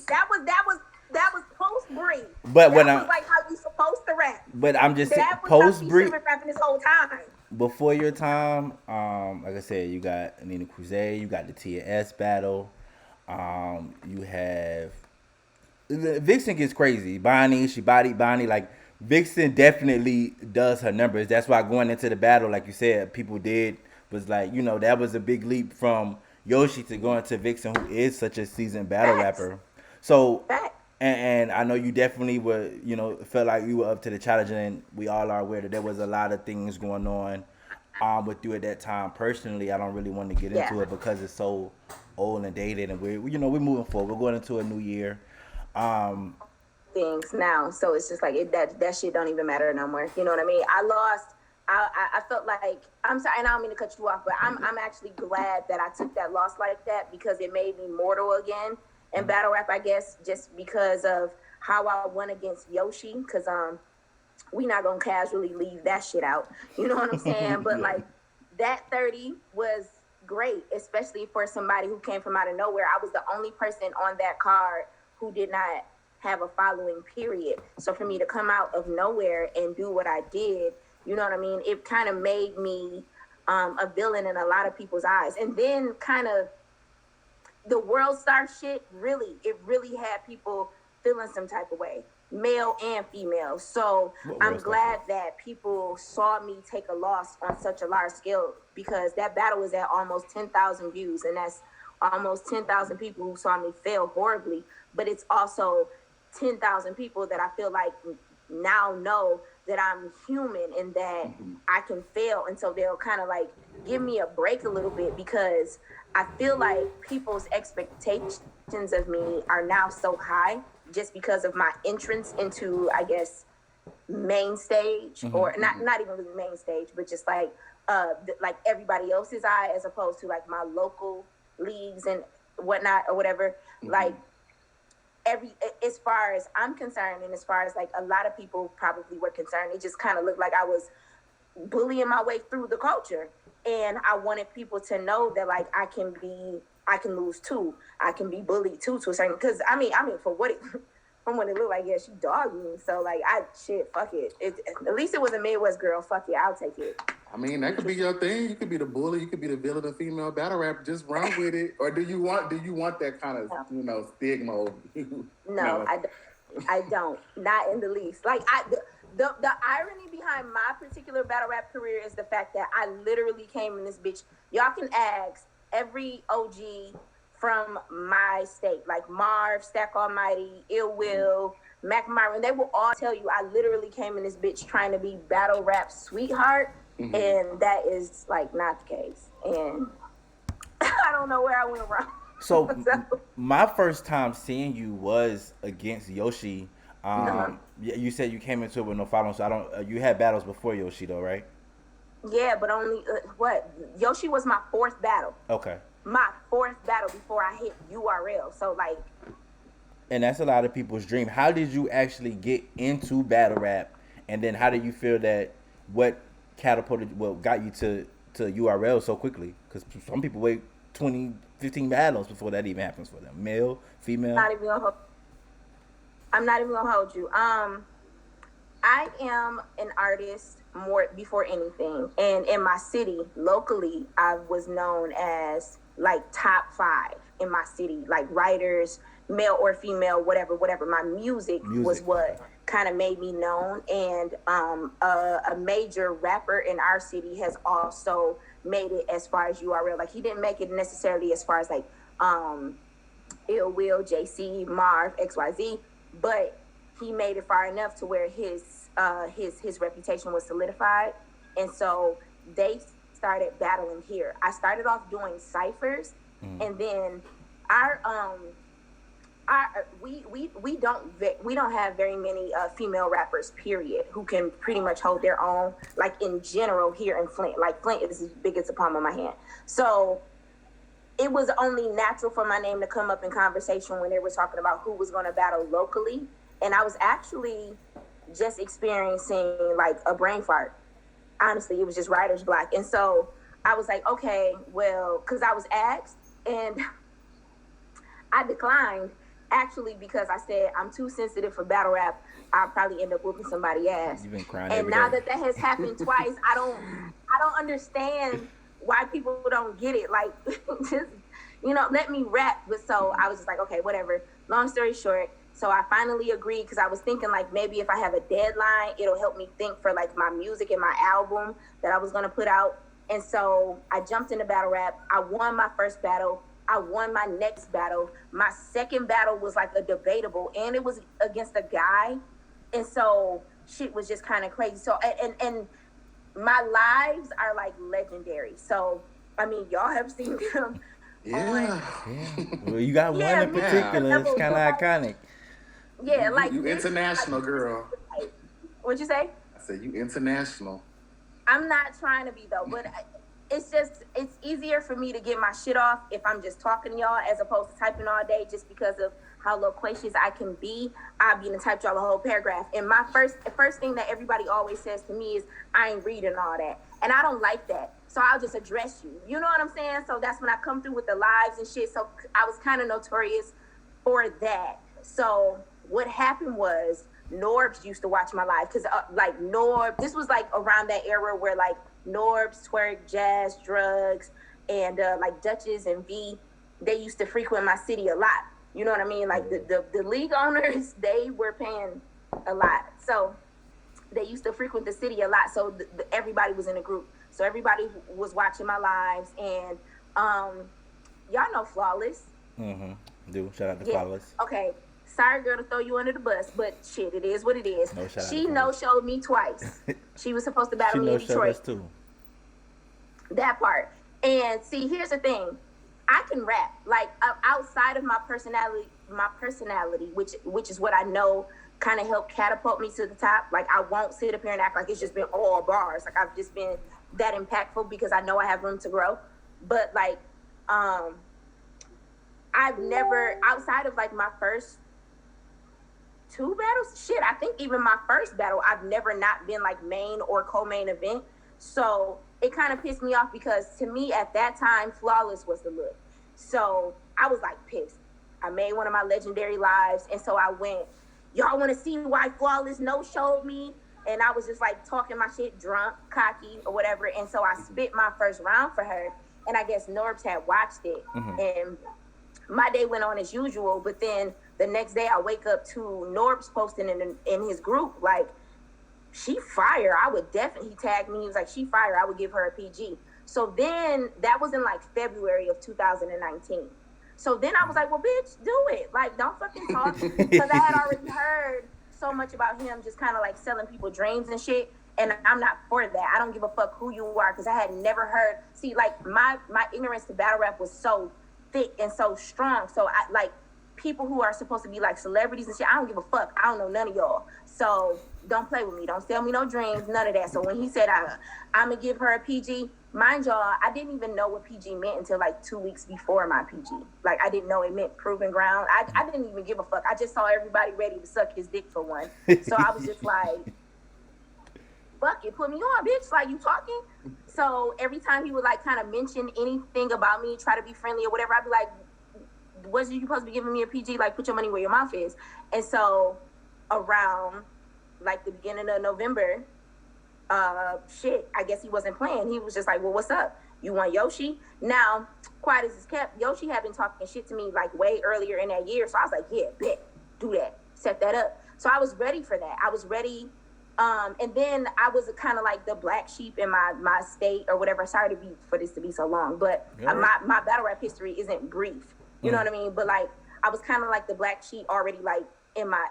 That was post break. But that when was like how you supposed to rap. But I'm just that post break. Rapping this whole time. Before your time, like I said, you got Nina Crusade, you got the TS battle. You have Vixen gets crazy. Bonnie, she bodied Bonnie. Like, Vixen definitely does her numbers. That's why going into the battle, like you said, people was like, that was a big leap from Yoshi to going to Vixen, who is such a seasoned battle rapper. So, and I know you definitely were, felt like you were up to the challenge, and we all are aware that there was a lot of things going on with you at that time. Personally, I don't really want to get into it because it's so old and dated, and we're moving forward. We're going into a new year. Things now, so it's just like that shit don't even matter no more. You know what I mean? I lost. I felt like, I'm sorry, and I don't mean to cut you off, but I'm actually glad that I took that loss like that, because it made me mortal again in battle rap, I guess, just because of how I won against Yoshi, because we not gonna casually leave that shit out. You know what I'm saying? But like, that 30 was great, especially for somebody who came from out of nowhere. I was the only person on that card who did not have a following, period. So for me to come out of nowhere and do what I did, you know what I mean? It kind of made me a villain in a lot of people's eyes. And then kind of the world star shit, it really had people feeling some type of way, male and female. So I'm glad that people saw me take a loss on such a large scale, because that battle was at almost 10,000 views, and that's almost 10,000 people who saw me fail horribly. But it's also 10,000 people that I feel like now know that I'm human and that I can fail, and so they'll kind of like give me a break a little bit, because I feel like people's expectations of me are now so high just because of my entrance into, I guess, main stage, or not even really main stage, but just like everybody else's eye, as opposed to like my local leagues and whatnot or whatever. Like, as far as I'm concerned, and as far as like a lot of people probably were concerned, it just kind of looked like I was bullying my way through the culture. And I wanted people to know that like I can lose too. I can be bullied too to a certain, because I mean for what it from what it looked like, yeah, she dogged me. So like fuck it. At least it was a Midwest girl. Fuck it, I'll take it. I mean, that could be your thing. You could be the bully. You could be the villain of female battle rap. Just run with it. Or do you want that kind of stigma? No, I don't. Not in the least. Like the irony behind my particular battle rap career is the fact that I literally came in this bitch. Y'all can ask every OG from my state, like Marv, Stack Almighty, Ill Will, Mac Myron. They will all tell you I literally came in this bitch trying to be battle rap sweetheart. Mm-hmm. And that is like not the case. And I don't know where I went wrong. So my first time seeing you was against Yoshi. You said you came into it with no following, so you had battles before Yoshi though, right? Yeah, but only Yoshi was my fourth battle. Okay. My fourth battle before I hit URL. So like. And that's a lot of people's dream. How did you actually get into battle rap, and then how did you feel that what got you to URL so quickly? Because some people wait 20, 15 battles before that even happens for them. Male, female. I'm not even gonna hold you. I am an artist more before anything, and in my city, locally, I was known as like top 5 in my city, like writers, male or female, whatever. My music was what kind of made me known, and a major rapper in our city has also made it as far as URL. Like he didn't make it necessarily as far as like Ill Will, JC, Marv, XYZ, but he made it far enough to where his reputation was solidified, and so they started battling here. I started off doing ciphers, and then we don't have very many female rappers, period, who can pretty much hold their own, like in general here in Flint. Like Flint is as big as the palm of my hand. So it was only natural for my name to come up in conversation when they were talking about who was going to battle locally. And I was actually just experiencing like a brain fart. Honestly, it was just writer's block. And so I was like, okay, well, because I was asked and I declined. Actually, because I said I'm too sensitive for battle rap, I'll probably end up whooping somebody's ass. You've been crying. And now that has happened twice, I don't understand why people don't get it. Like, just let me rap. But so I was just like, okay, whatever. Long story short, so I finally agreed because I was thinking like maybe if I have a deadline, it'll help me think for like my music and my album that I was gonna put out. And so I jumped into battle rap. I won my first battle. I won my next battle. My second battle was like a debatable, and it was against a guy. And so shit was just kind of crazy. So, and my lives are like legendary. So, I mean, y'all have seen them. Yeah. Well, you got one in particular. It's kind of iconic. Yeah, like. You international, girl. What'd you say? I said you international. I'm not trying to be, though, but it's easier for me to get my shit off if I'm just talking to y'all as opposed to typing all day, just because of how loquacious I can be. I'll be in the type y'all a whole paragraph. And my first thing that everybody always says to me is, I ain't reading all that. And I don't like that. So I'll just address you. You know what I'm saying? So that's when I come through with the lives and shit. So I was kind of notorious for that. So what happened was Norbs used to watch my live because like Norb, this was like around that era where like Norbs, Twerk, Jazz, Drugs, and like Duchess and V, they used to frequent my city a lot. You know what I mean? Like the league owners, they were paying a lot. So they used to frequent the city a lot. So everybody was in a group. So everybody was watching my lives. And y'all know Flawless. Mm-hmm. Shout out to Flawless. Okay. Sorry, girl, to throw you under the bus, but shit, it is what it is. She no-showed me twice. She was supposed to battle me in Detroit. Us too. That part. And see, here's the thing. I can rap. Like, outside of my personality, which is what I know kind of helped catapult me to the top. Like, I won't sit up here and act like it's just been all bars. Like, I've just been that impactful because I know I have room to grow. But, like, I've never, outside of, like, my first 2 battles, shit, I think even my first battle, I've never not been like main or co-main event. So it kind of pissed me off because to me at that time, Flawless was the look. So I was like pissed. I made one of my legendary lives, and so I went, y'all want to see why Flawless no-showed me? And I was just like talking my shit, drunk, cocky, or whatever. And so I spit my first round for her, and I guess Norbs had watched it. And my day went on as usual, but then the next day I wake up to Norbs posting in his group, like, she fire. I would definitely, he tagged me. He was like, she fire. I would give her a PG. So then that was in like February of 2019. So then I was like, well, bitch, do it. Like, don't fucking talk. Because I had already heard so much about him just kind of like selling people dreams and shit. And I'm not for that. I don't give a fuck who you are because I had never heard. See, like, my ignorance to battle rap was so thick and so strong. So I like people who are supposed to be like celebrities and shit. I don't give a fuck. I don't know none of y'all. So don't play with me. Don't sell me no dreams. None of that. So when he said I'm gonna give her a PG, mind y'all, I didn't even know what PG meant until like 2 weeks before my PG. Like, I didn't know it meant proven ground. I didn't even give a fuck. I just saw everybody ready to suck his dick for one. So I was just like, fuck it, put me on, bitch. Like, you talking? So every time he would like kind of mention anything about me, try to be friendly or whatever, I'd be like, wasn't you supposed to be giving me a PG? Like, put your money where your mouth is. And so around like the beginning of November, I guess he wasn't playing. He was just like, well, what's up? You want Yoshi? Now, quiet as it's kept, Yoshi had been talking shit to me like way earlier in that year. So I was like, yeah, bet, do that, set that up. So I was ready for that. I was ready. And then I was kind of like the black sheep in my state or whatever. Sorry for this to be so long, but my battle rap history isn't brief. You know what I mean? But like, I was kind of like the black sheep already, like in my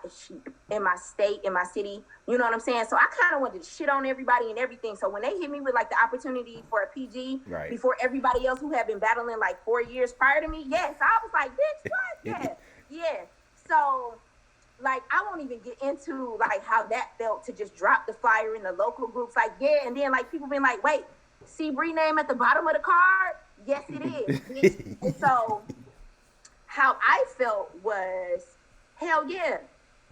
state, in my city. You know what I'm saying? So I kind of wanted to shit on everybody and everything. So when they hit me with like the opportunity for a PG before everybody else who had been battling like 4 years prior to me, yes, I was like, bitch, what? Yeah. So like, I won't even get into like how that felt to just drop the flyer in the local groups. Like, yeah, and then like people been like, wait, see Bree name at the bottom of the card? Yes, it is, bitch. And so how I felt was, hell yeah,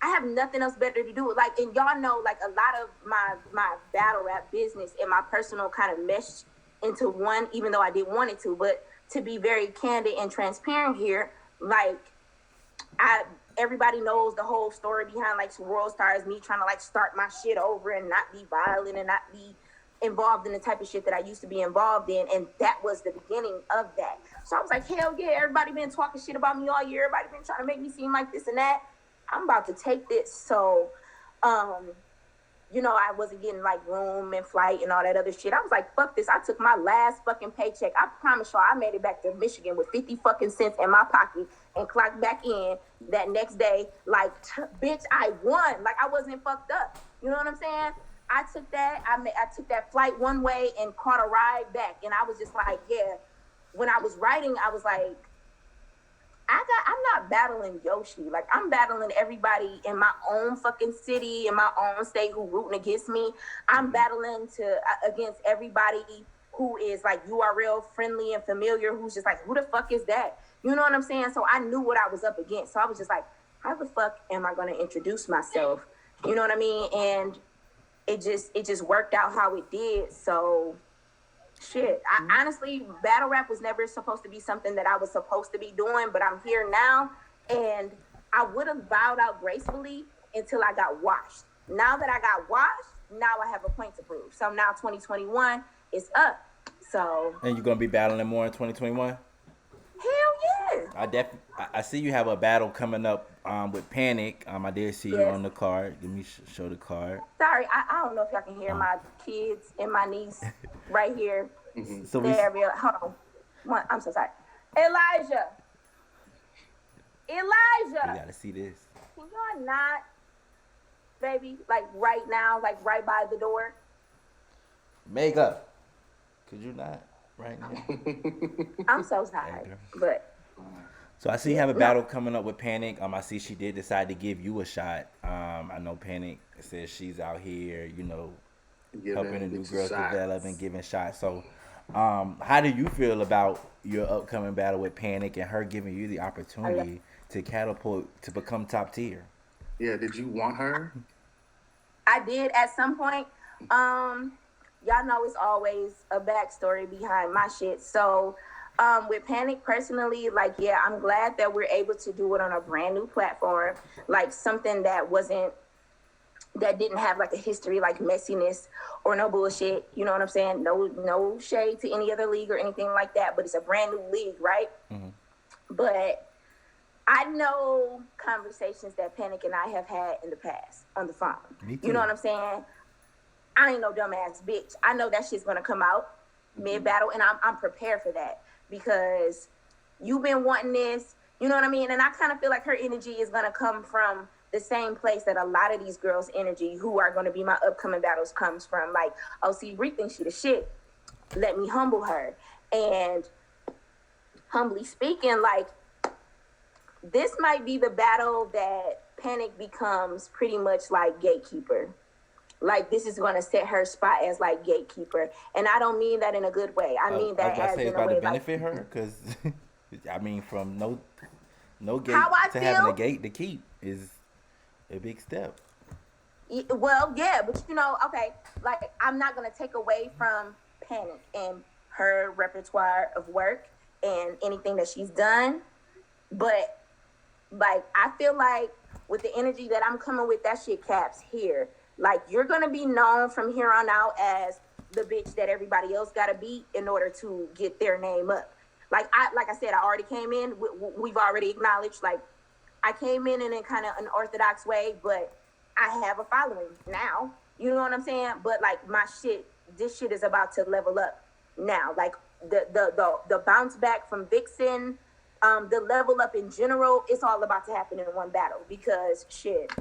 I have nothing else better to do. Like, and y'all know, like, a lot of my battle rap business and my personal kind of meshed into one, even though I didn't want it to. But to be very candid and transparent here, like, everybody knows the whole story behind like World Stars, me trying to like start my shit over and not be violent and not be involved in the type of shit that I used to be involved in. And that was the beginning of that. So I was like, hell yeah, everybody been talking shit about me all year. Everybody been trying to make me seem like this and that. I'm about to take this. So, you know, I wasn't getting like room and flight and all that other shit. I was like, fuck this. I took my last fucking paycheck. I promise y'all, I made it back to Michigan with 50 fucking cents in my pocket and clocked back in that next day. Like, bitch, I won. Like, I wasn't fucked up. You know what I'm saying? I took that. I took that flight one way and caught a ride back. And I was just like, yeah. When I was writing, I was like, I'm not battling Yoshi. Like, I'm battling everybody in my own fucking city, in my own state who rooting against me. I'm battling against everybody who is like URL friendly and familiar, who's just like, who the fuck is that? You know what I'm saying? So I knew what I was up against. So I was just like, how the fuck am I going to introduce myself? You know what I mean? And it just worked out how it did. So shit, I honestly, battle rap was never supposed to be something that I was supposed to be doing, but I'm here now, and I would have bowed out gracefully until I got washed. Now that I got washed, now I have a point to prove. So now 2021 is up. So. And you're gonna be battling more in 2021? Hell yeah. I see you have a battle coming up with Panic. I did see you on the card. Let me show the card. Sorry, I don't know if y'all can hear my kids and my niece right here. So hold on. I'm so sorry. Elijah. You gotta see this. Can y'all not, baby, like right now, like right by the door? Makeup. Could you not? Right now. I'm so sorry, but. So I see you have a battle coming up with Panic. I see she did decide to give you a shot. I know Panic says she's out here, you know, helping the new girls develop and giving shots. So how do you feel about your upcoming battle with Panic and her giving you the opportunity to catapult to become top tier? Yeah, did you want her? I did at some point. y'all know it's always a backstory behind my shit. So with Panic personally, like, yeah, I'm glad that we're able to do it on a brand new platform, like something that didn't have like a history, like messiness or no bullshit. You know what I'm saying? No shade to any other league or anything like that, but it's a brand new league, right? Mm-hmm. But I know conversations that Panic and I have had in the past on the phone. You know what I'm saying? I ain't no dumbass bitch. I know that shit's gonna come out mid-battle, and I'm prepared for that because you've been wanting this. You know what I mean? And I kind of feel like her energy is gonna come from the same place that a lot of these girls' energy who are gonna be my upcoming battles comes from. Like, oh, see, Bree thinks she the shit. Let me humble her. And humbly speaking, like, this might be the battle that Panic becomes pretty much like gatekeeper. Like, this is going to set her spot as like gatekeeper, and I don't mean that in a good way. I mean that as in a way to benefit her, because I mean, from no gate to feel, having a gate to keep is a big step. Well, yeah, but you know, okay, like, I'm not going to take away from Panic and her repertoire of work and anything that she's done, but like, I feel like with the energy that I'm coming with, that shit caps here. Like, you're going to be known from here on out as the bitch that everybody else got to beat in order to get their name up. Like I said, I already came in. We've already acknowledged, like, I came in a kind of an orthodox way, but I have a following now. You know what I'm saying? But, like, this shit is about to level up now. Like, the bounce back from Vixen, the level up in general, it's all about to happen in one battle because, shit,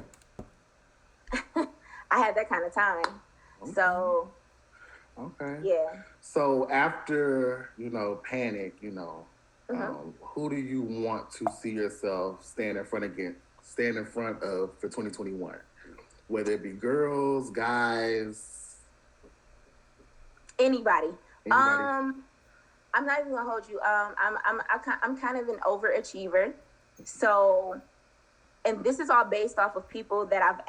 I had that kind of time. Okay. So, okay. Yeah. So after, Panic, who do you want to see yourself stand in front of for 2021? Whether it be girls, guys, anybody. I'm not even gonna hold you. I'm kind of an overachiever, so. And this is all based off of people that I've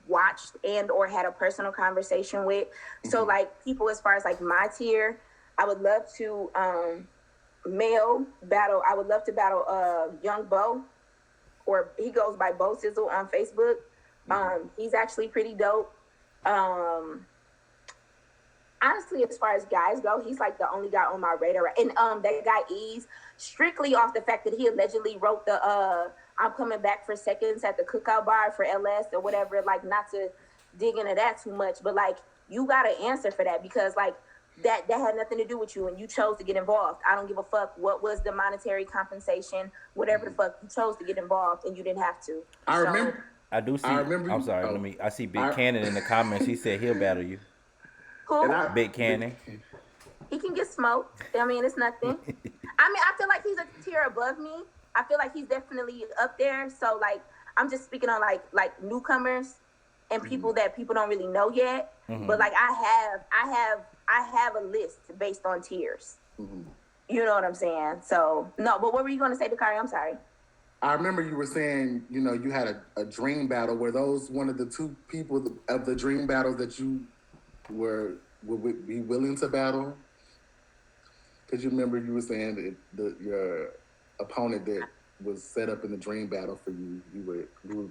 watched and or had a personal conversation with. Mm-hmm. So, like, people as far as, like, my tier, I would love to male battle. I would love to battle Young Bo, or he goes by Bo Sizzle on Facebook. Mm-hmm. He's actually pretty dope. Honestly, as far as guys go, he's, like, the only guy on my radar. And that guy Ease, strictly off the fact that he allegedly wrote the I'm coming back for seconds at the cookout bar for LS or whatever, like, not to dig into that too much, but, like, you got to answer for that because, like, that had nothing to do with you and you chose to get involved. I don't give a fuck what was the monetary compensation, whatever the fuck, you chose to get involved and you didn't have to. I remember. I'm sorry. I see Big Cannon in the comments. He said he'll battle you. Who? Big Cannon. He can get smoked. I mean, it's nothing. I mean, I feel like he's a tier above me. I feel like he's definitely up there. So, like, I'm just speaking on like newcomers and people that people don't really know yet. Mm-hmm. But, like, I have a list based on tiers. Mm-hmm. You know what I'm saying? So, no, but what were you going to say, Dakari? I'm sorry. I remember you were saying, you had a dream battle. Were those one of the two people of the dream battles that you would be willing to battle? Because you remember you were saying that your opponent that was set up in the dream battle for you,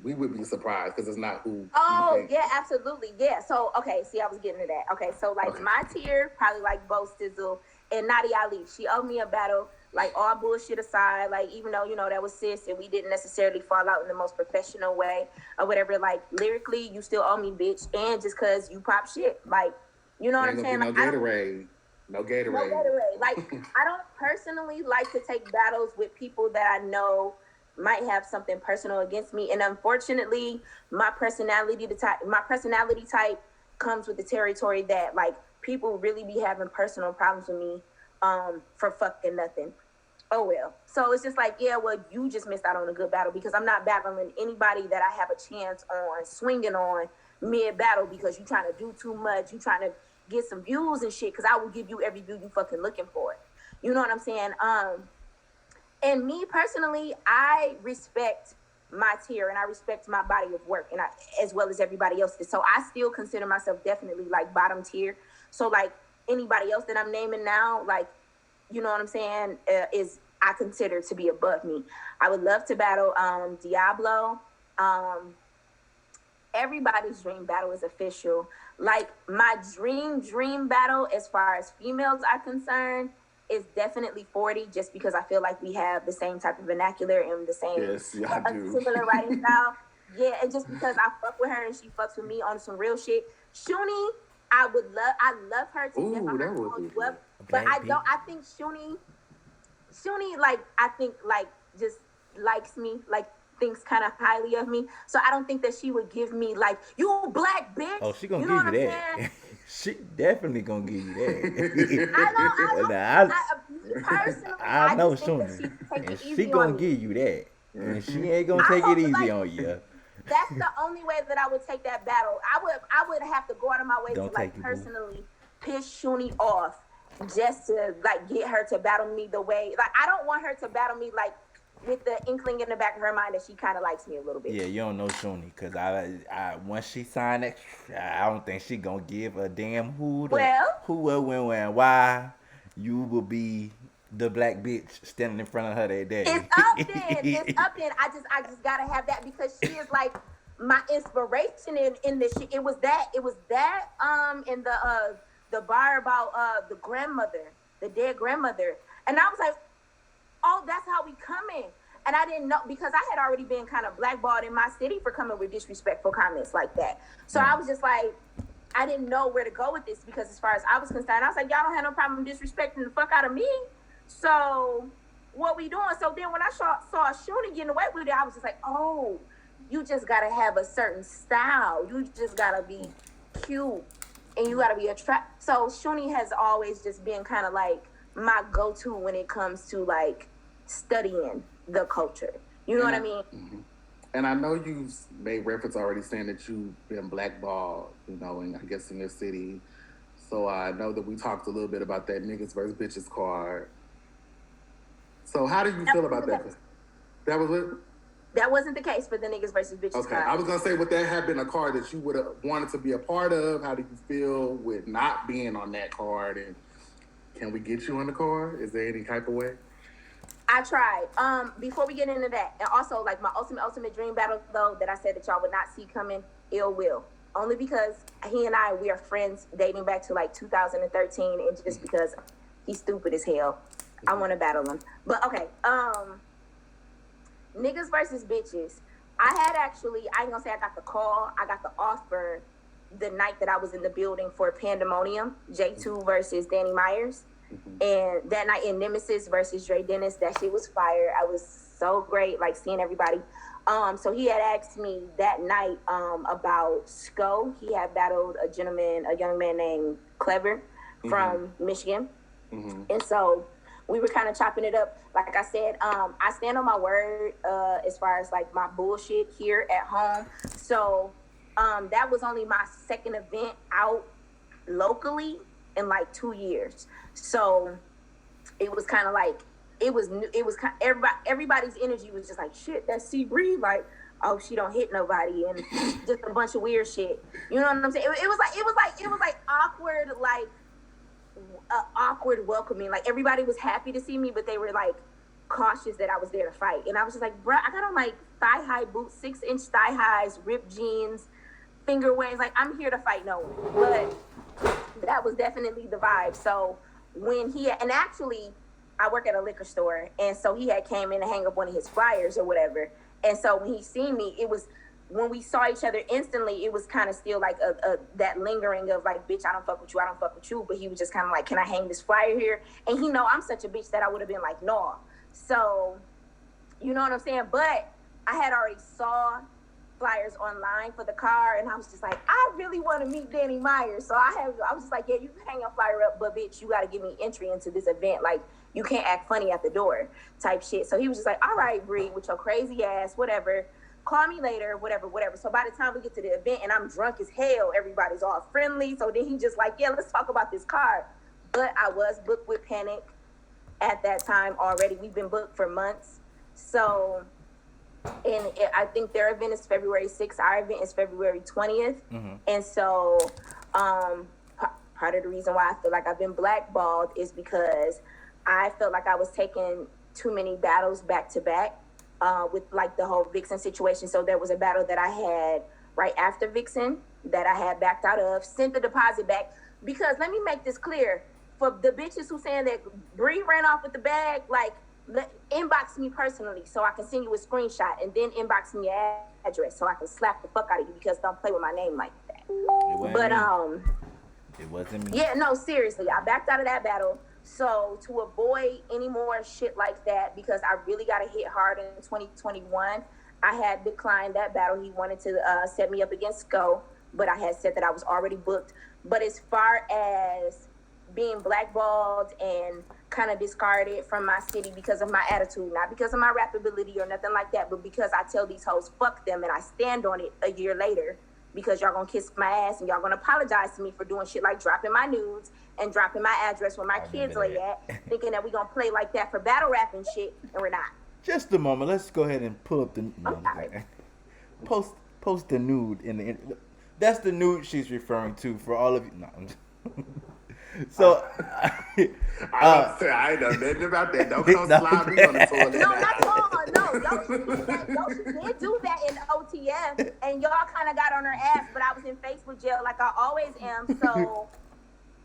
we would be surprised because it's not who. Oh, yeah, absolutely. Yeah. So, okay, see, I was getting to that. Okay, so, like, my tier, probably like Bo Sizzle and Nadia Ali. She owed me a battle, like, all bullshit aside, like, even though, that was sis and we didn't necessarily fall out in the most professional way or whatever, like, lyrically, you still owe me, bitch. And just because you pop shit, like, you know what I'm saying? Like, No Gatorade. Like, I don't personally like to take battles with people that I know might have something personal against me. And unfortunately, my personality type comes with the territory that, like, people really be having personal problems with me for fucking nothing. Oh, well. So it's just like, yeah, well, you just missed out on a good battle because I'm not battling anybody that I have a chance on swinging on mid-battle because you trying to do too much. You trying to get some views and shit because I will give you every view you fucking looking for. You know what I'm saying? And me personally, I respect my tier and I respect my body of work and as well as everybody else's. So I still consider myself definitely like bottom tier. So like anybody else that I'm naming now, like, you know what I'm saying, is I consider to be above me. I would love to battle Diablo. Everybody's dream battle is official. Like my dream battle as far as females are concerned is definitely 40, just because I feel like we have the same type of vernacular and the same similar writing style. Yeah, and just because I fuck with her and she fucks with me on some real shit. Shuni, I love her to death. But I think Shuni, like, I think, like, just likes me, like, thinks kind of highly of me. So I don't think that she would give me, like, you black bitch. Oh, she gonna give you that. She definitely gonna give you that. I know Shuni. And she gonna give you that. And she ain't gonna take it easy on you. That's the only way that I would take that battle. I would have to go out of my way to, like, personally piss Shuni off just to, like, get her to battle me the way, like, I don't want her to battle me, like, with the inkling in the back of her mind that she kind of likes me a little bit. Yeah, you don't know Shuni, because I once she signed that, I don't think she gonna give a damn who, when, and why you will be the black bitch standing in front of her that day. It's up then. I just gotta have that because she is like my inspiration in this shit. It was that in the bar about the grandmother, the dead grandmother, and I was like, oh, that's how we coming. And I didn't know, because I had already been kind of blackballed in my city for coming with disrespectful comments like that. So I was just like, I didn't know where to go with this, because as far as I was concerned, I was like, y'all don't have no problem disrespecting the fuck out of me. So what we doing? So then when I saw Shuni getting away with it, I was just like, oh, you just got to have a certain style. You just got to be cute and you got to be attractive. So Shuni has always just been kind of like my go-to when it comes to like studying the culture. You know what I mean? Mm-hmm. And I know you've made reference already saying that you've been blackballed, you know, and I guess in your city. So I know that we talked a little bit about that niggas versus bitches card. So how do you feel about that? That was it? That wasn't the case for the niggas versus bitches card. I was going to say, would that have been a card that you would have wanted to be a part of? How do you feel with not being on that card? And can we get you on the card? Is there any type of way? I tried. Before we get into that, and also like my ultimate dream battle though that I said that y'all would not see coming, Ill Will. Only because he and we are friends dating back to like 2013, and just because he's stupid as hell, I want to battle him. But okay, niggas versus bitches. I ain't gonna say I got the call. I got the offer the night that I was in the building for Pandemonium, J2 versus Danny Myers. And that night in Nemesis versus Dre Dennis, that shit was fire. I was so great, like seeing everybody. So he had asked me that night about Sko. He had battled a young man named Clever from Michigan. And so we were kind of chopping it up. Like I said, I stand on my word as far as like my bullshit here at home. So that was only my second event out locally in like 2 years. So it was kind of like, it was kind of, everybody's energy was just like, shit, that's C Bree, like, oh, she don't hit nobody, and just a bunch of weird shit. You know what I'm saying? It was like awkward, like awkward welcoming. Like everybody was happy to see me, but they were like cautious that I was there to fight. And I was just like, bruh, I got on like thigh-high boots, 6-inch thigh highs, ripped jeans, finger waves. Like, I'm here to fight no one. But that was definitely the vibe. So when and actually I work at a liquor store, and so he had came in to hang up one of his flyers or whatever. And so when he seen me, it was, when we saw each other instantly, it was kind of still like that lingering of like, bitch, I don't fuck with you. But he was just kind of like, can I hang this flyer here? And he know I'm such a bitch that I would have been like, no. So, you know what I'm saying? But I had already saw flyers online for the car, and I was just like, I really want to meet Danny Myers. So I was just like, yeah, you can hang your flyer up, but bitch, you got to give me entry into this event. Like, you can't act funny at the door type shit. So he was just like, all right, Bree, with your crazy ass, whatever, call me later, whatever. So by the time we get to the event and I'm drunk as hell, everybody's all friendly. So then he just like, yeah, let's talk about this card. But I was booked with Panic at that time already. We've been booked for months. So I think their event is February 6th. Our event is February 20th. And so part of the reason why I feel like I've been blackballed is because I felt like I was taking too many battles back to back with like the whole Vixen situation. So there was a battle that I had right after Vixen that I had backed out of, sent the deposit back. Because let me make this clear, for the bitches who saying that Bree ran off with the bag, like, inbox me personally so I can send you a screenshot, and then inbox me your address so I can slap the fuck out of you, because don't play with my name like that. It wasn't me. Yeah, no, seriously, I backed out of that battle. So to avoid any more shit like that, because I really got to hit hard in 2021, I had declined that battle. He wanted to set me up against Sko, but I had said that I was already booked. But as far as being blackballed and kind of discarded from my city because of my attitude, not because of my rap ability or nothing like that, but because I tell these hoes fuck them, and I stand on it a year later, because y'all gonna kiss my ass and y'all gonna apologize to me for doing shit like dropping my nudes and dropping my address where my kids lay at, thinking that we gonna play like that for battle rap and shit, and we're not. Just a moment. Let's go ahead and pull up the post the nude in the. That's the nude she's referring to for all of you. No. So I ain't know nothing about that. Don't come slide me on the toilet. No, not all. No, Yoshi did do that in OTF, and y'all kind of got on her ass, but I was in Facebook jail like I always am, so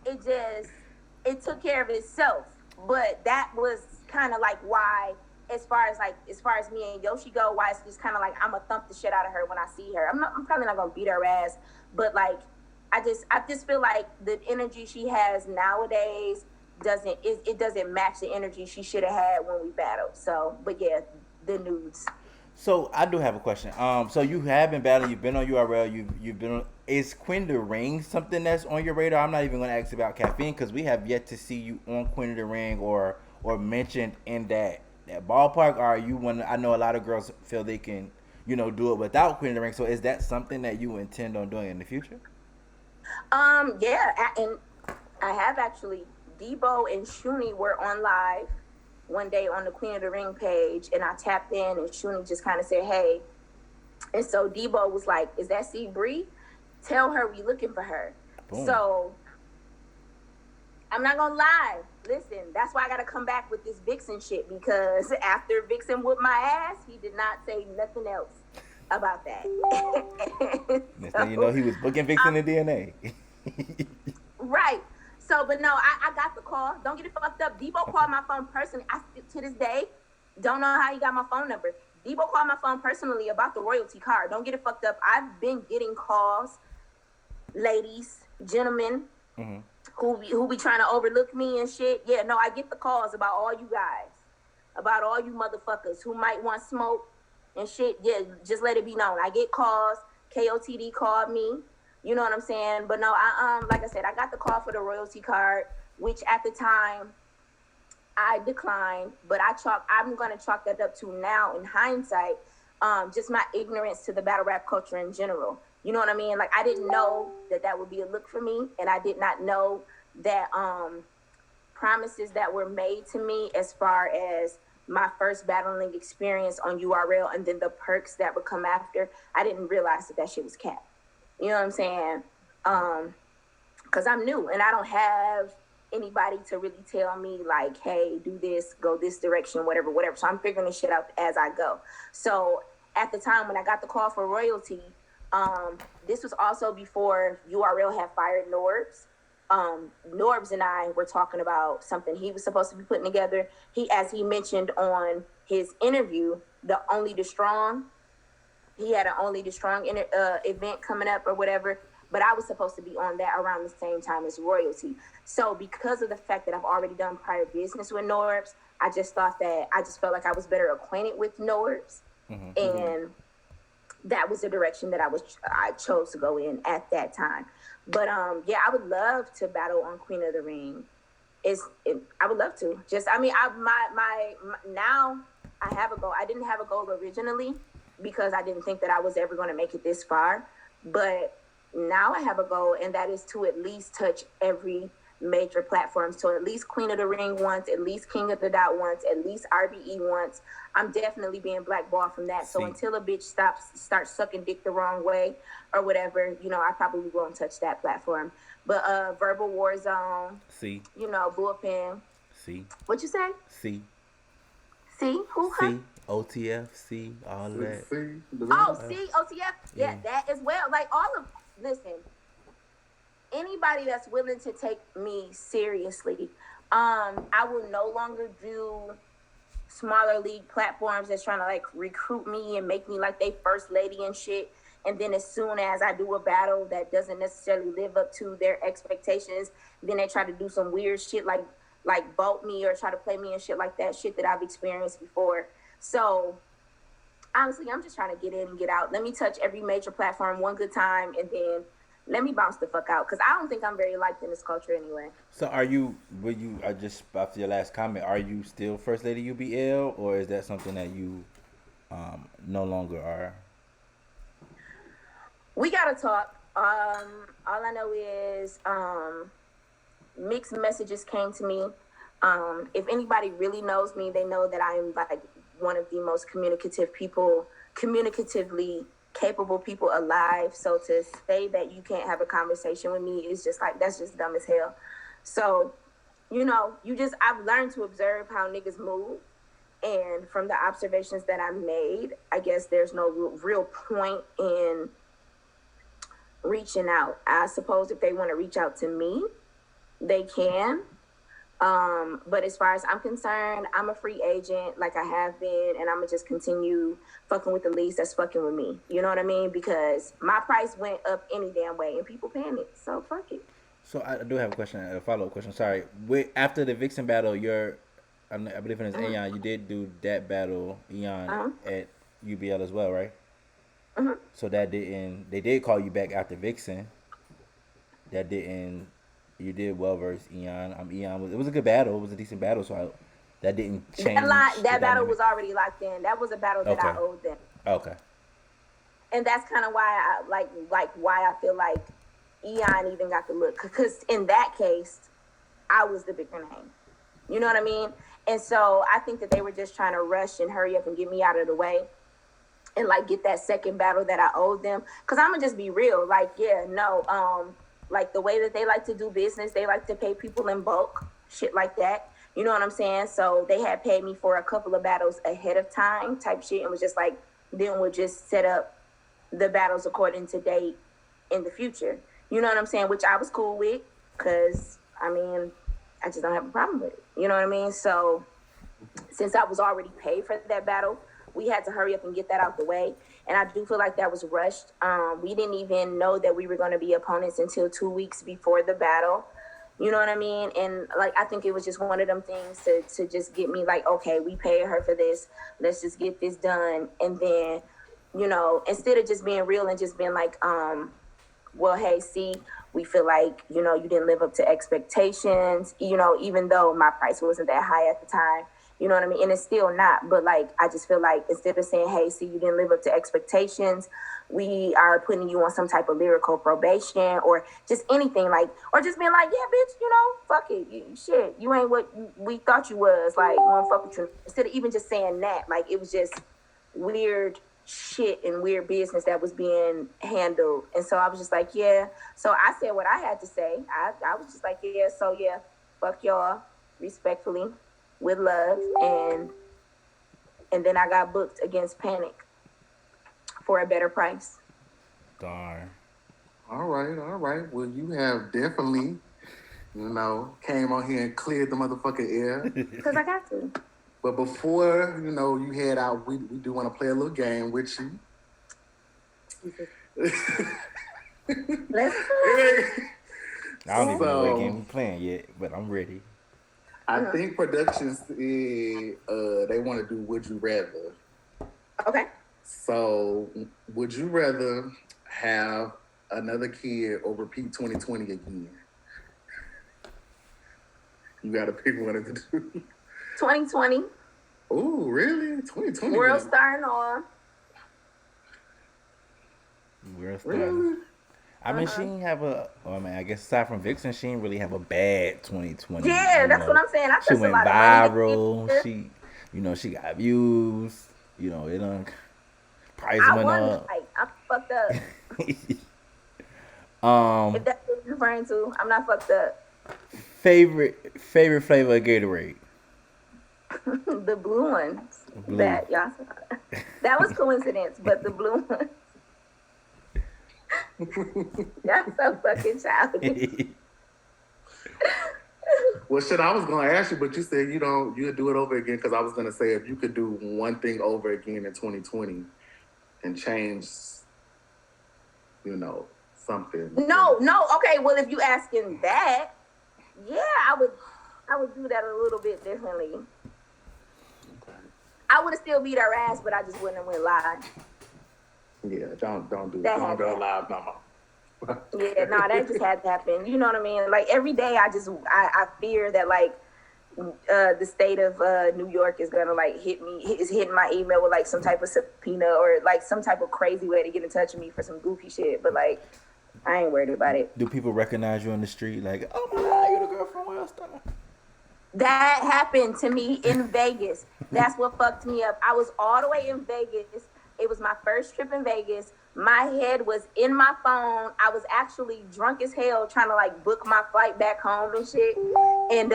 it took care of itself. But that was kind of like why, as far as me and Yoshi go, why it's just kind of like I'm gonna thump the shit out of her when I see her. I'm probably not gonna beat her ass, but like I just feel like the energy she has nowadays doesn't match the energy she should have had when we battled. So, but yeah, the nudes. So I do have a question. So you have been battling. You've been on URL. You've been on. Is Queen of the Ring something that's on your radar? I'm not even going to ask about caffeine because we have yet to see you on Queen of the Ring or mentioned in that ballpark. Or are you one? I know a lot of girls feel they can, do it without Queen of the Ring. So is that something that you intend on doing in the future? Yeah, and I have actually. Debo and Shuni were on live one day on the Queen of the Ring page, and I tapped in, and Shuni just kind of said, hey. And so Debo was like, is that C Bree? Tell her we looking for her. Boom. So I'm not gonna lie. Listen, that's why I gotta come back with this Vixen shit, because after Vixen whooped my ass, he did not say nothing else about that. Next thing you know, he was booking Vixen in DNA. Right. So, but no, I got the call. Don't get it fucked up. Debo called my phone personally. I to this day don't know how he got my phone number. Debo called my phone personally about the royalty card. Don't get it fucked up. I've been getting calls, ladies, gentlemen, who be trying to overlook me and shit. Yeah, no, I get the calls about all you guys, about all you motherfuckers who might want smoke and shit. Yeah, just let it be known. I get calls. KOTD called me. You know what I'm saying? But no, like I said, I got the call for the royalty card, which at the time I declined, but I'm going to chalk that up to now in hindsight, just my ignorance to the battle rap culture in general. You know what I mean? Like, I didn't know that would be a look for me, and I did not know that promises that were made to me as far as my first battling experience on URL and then the perks that would come after, I didn't realize that shit was capped. You know what I'm saying? Because I'm new and I don't have anybody to really tell me like, hey, do this, go this direction, whatever. So I'm figuring this shit out as I go. So at the time when I got the call for royalty, this was also before URL had fired Norbs. Norbs and I were talking about something he was supposed to be putting together. As he mentioned on his interview, the Only the Strong, he had an Only the Strong event coming up or whatever, but I was supposed to be on that around the same time as royalty. So because of the fact that I've already done prior business with Norbs, I just felt like I was better acquainted with Norbs, and that was the direction that I chose to go in at that time. But yeah, I would love to battle on Queen of the Ring. I would love to. Now I have a goal. I didn't have a goal originally because I didn't think that I was ever going to make it this far. But now I have a goal, and that is to at least touch every major platforms. So at least Queen of the Ring once, at least King of the Dot once, at least RBE once. I'm definitely being blackballed from that. So until a bitch starts sucking dick the wrong way or whatever, you know, I probably won't touch that platform. But Verbal War Zone, you know, Bullpen. What you say? C. Who? C. OTF, C, all of that. OTF. Yeah, that as well. Like listen, anybody that's willing to take me seriously, I will no longer do smaller league platforms that's trying to like recruit me and make me like they first lady and shit. And then as soon as I do a battle that doesn't necessarily live up to their expectations, then they try to do some weird shit like bolt me or try to play me and shit like that, shit that I've experienced before. So honestly, I'm just trying to get in and get out. Let me touch every major platform one good time and then let me bounce the fuck out. Because I don't think I'm very liked in this culture anyway. So I just after your last comment, are you still First Lady UBL, or is that something that you no longer are? We gotta talk. All I know is mixed messages came to me. If anybody really knows me, they know that I am like one of the most communicatively capable people alive. So to say that you can't have a conversation with me is just like, that's just dumb as hell. So, you know, I've learned to observe how niggas move. And from the observations that I made, I guess there's no real point in reaching out. I suppose if they want to reach out to me, they can. But as far as I'm concerned, I'm a free agent like I have been, and I'm gonna just continue fucking with the least that's fucking with me. You know what I mean? Because my price went up any damn way and people paying it. So fuck it. So I do have a follow-up question. Sorry. After the Vixen battle, I believe it was Aeon, you did do that battle, Aeon, at UBL as well, right? So they did call you back after Vixen. You did well versus Aeon. Aeon. It was a good battle. It was a decent battle. So that didn't change. That battle was already locked in. That was a battle that I owed them. Okay. And that's kind of why I feel like Aeon even got the look. Because in that case, I was the bigger name. You know what I mean? And so I think that they were just trying to rush and hurry up and get me out of the way and like get that second battle that I owed them. Because I'm going to just be real. Like, like the way that they like to do business, they like to pay people in bulk, shit like that. You know what I'm saying? So they had paid me for a couple of battles ahead of time type shit and was just like, then we'll just set up the battles according to date in the future. You know what I'm saying? Which I was cool with because, I mean, I just don't have a problem with it. You know what I mean? So since I was already paid for that battle, we had to hurry up and get that out the way. And I do feel like that was rushed. We didn't even know that we were going to be opponents until 2 weeks before the battle. You know what I mean? And like, I think it was just one of them things to just get me like, okay, we paid her for this. Let's just get this done. And then, you know, instead of just being real and just being like, well, hey, see, we feel like, you know, you didn't live up to expectations, you know, even though my price wasn't that high at the time. You know what I mean? And it's still not. But, like, I just feel like instead of saying, hey, see, you didn't live up to expectations, we are putting you on some type of lyrical probation or just anything like, or just being like, yeah, bitch, you know, fuck it. You ain't what we thought you was. Like, we don't fuck with you. Instead of even just saying that, like, it was just weird shit and weird business that was being handled. And so I was just like, yeah. So I said what I had to say. I was just like, yeah, so yeah, fuck y'all, respectfully. With love, and then I got booked against Panic for a better price. Darn. All right. Well, you have definitely, you know, came on here and cleared the motherfucking air. Because I got to. But before, you know, you head out, we do want to play a little game with you. Let's I don't even know what game we're playing yet, but I'm ready. I think Productions, they want to do Would You Rather. Okay. So, would you rather have another kid or repeat 2020 again? You got to pick one of the two. 2020. Oh, really? 2020? World starting on. World starting. Really? I mean, she didn't have a. Well, I mean, I guess aside from Vixen, she didn't really have a bad 2020. Yeah, that's what I'm saying. I She touched a went lot of viral. money. She, she got views. It done. Price I went won the up. fight. I'm fucked up. If that's what you're referring to, I'm not fucked up. Favorite flavor of Gatorade. The blue ones. Blue. That y'all saw. That was coincidence, but the blue ones. Y'all so fucking childish. Well, shit, I was gonna ask you, but you said you'd do it over again, because I was gonna say if you could do one thing over again in 2020 and change, something. No. Okay, well, if you asking that, yeah, I would do that a little bit differently. I would have still beat her ass, but I just wouldn't have went live. Yeah, don't do That don't had go to live no more. Yeah, no, that just had to happen. You know what I mean? Like every day, I fear that like the state of New York is gonna like hitting my email with like some type of subpoena or like some type of crazy way to get in touch with me for some goofy shit. But like, I ain't worried about it. Do people recognize you on the street? Like, oh my God, you the girl from Wellstar? That happened to me in Vegas. That's what fucked me up. I was all the way in Vegas. It was my first trip in Vegas. My head was in my phone. I was actually drunk as hell trying to like book my flight back home and shit. And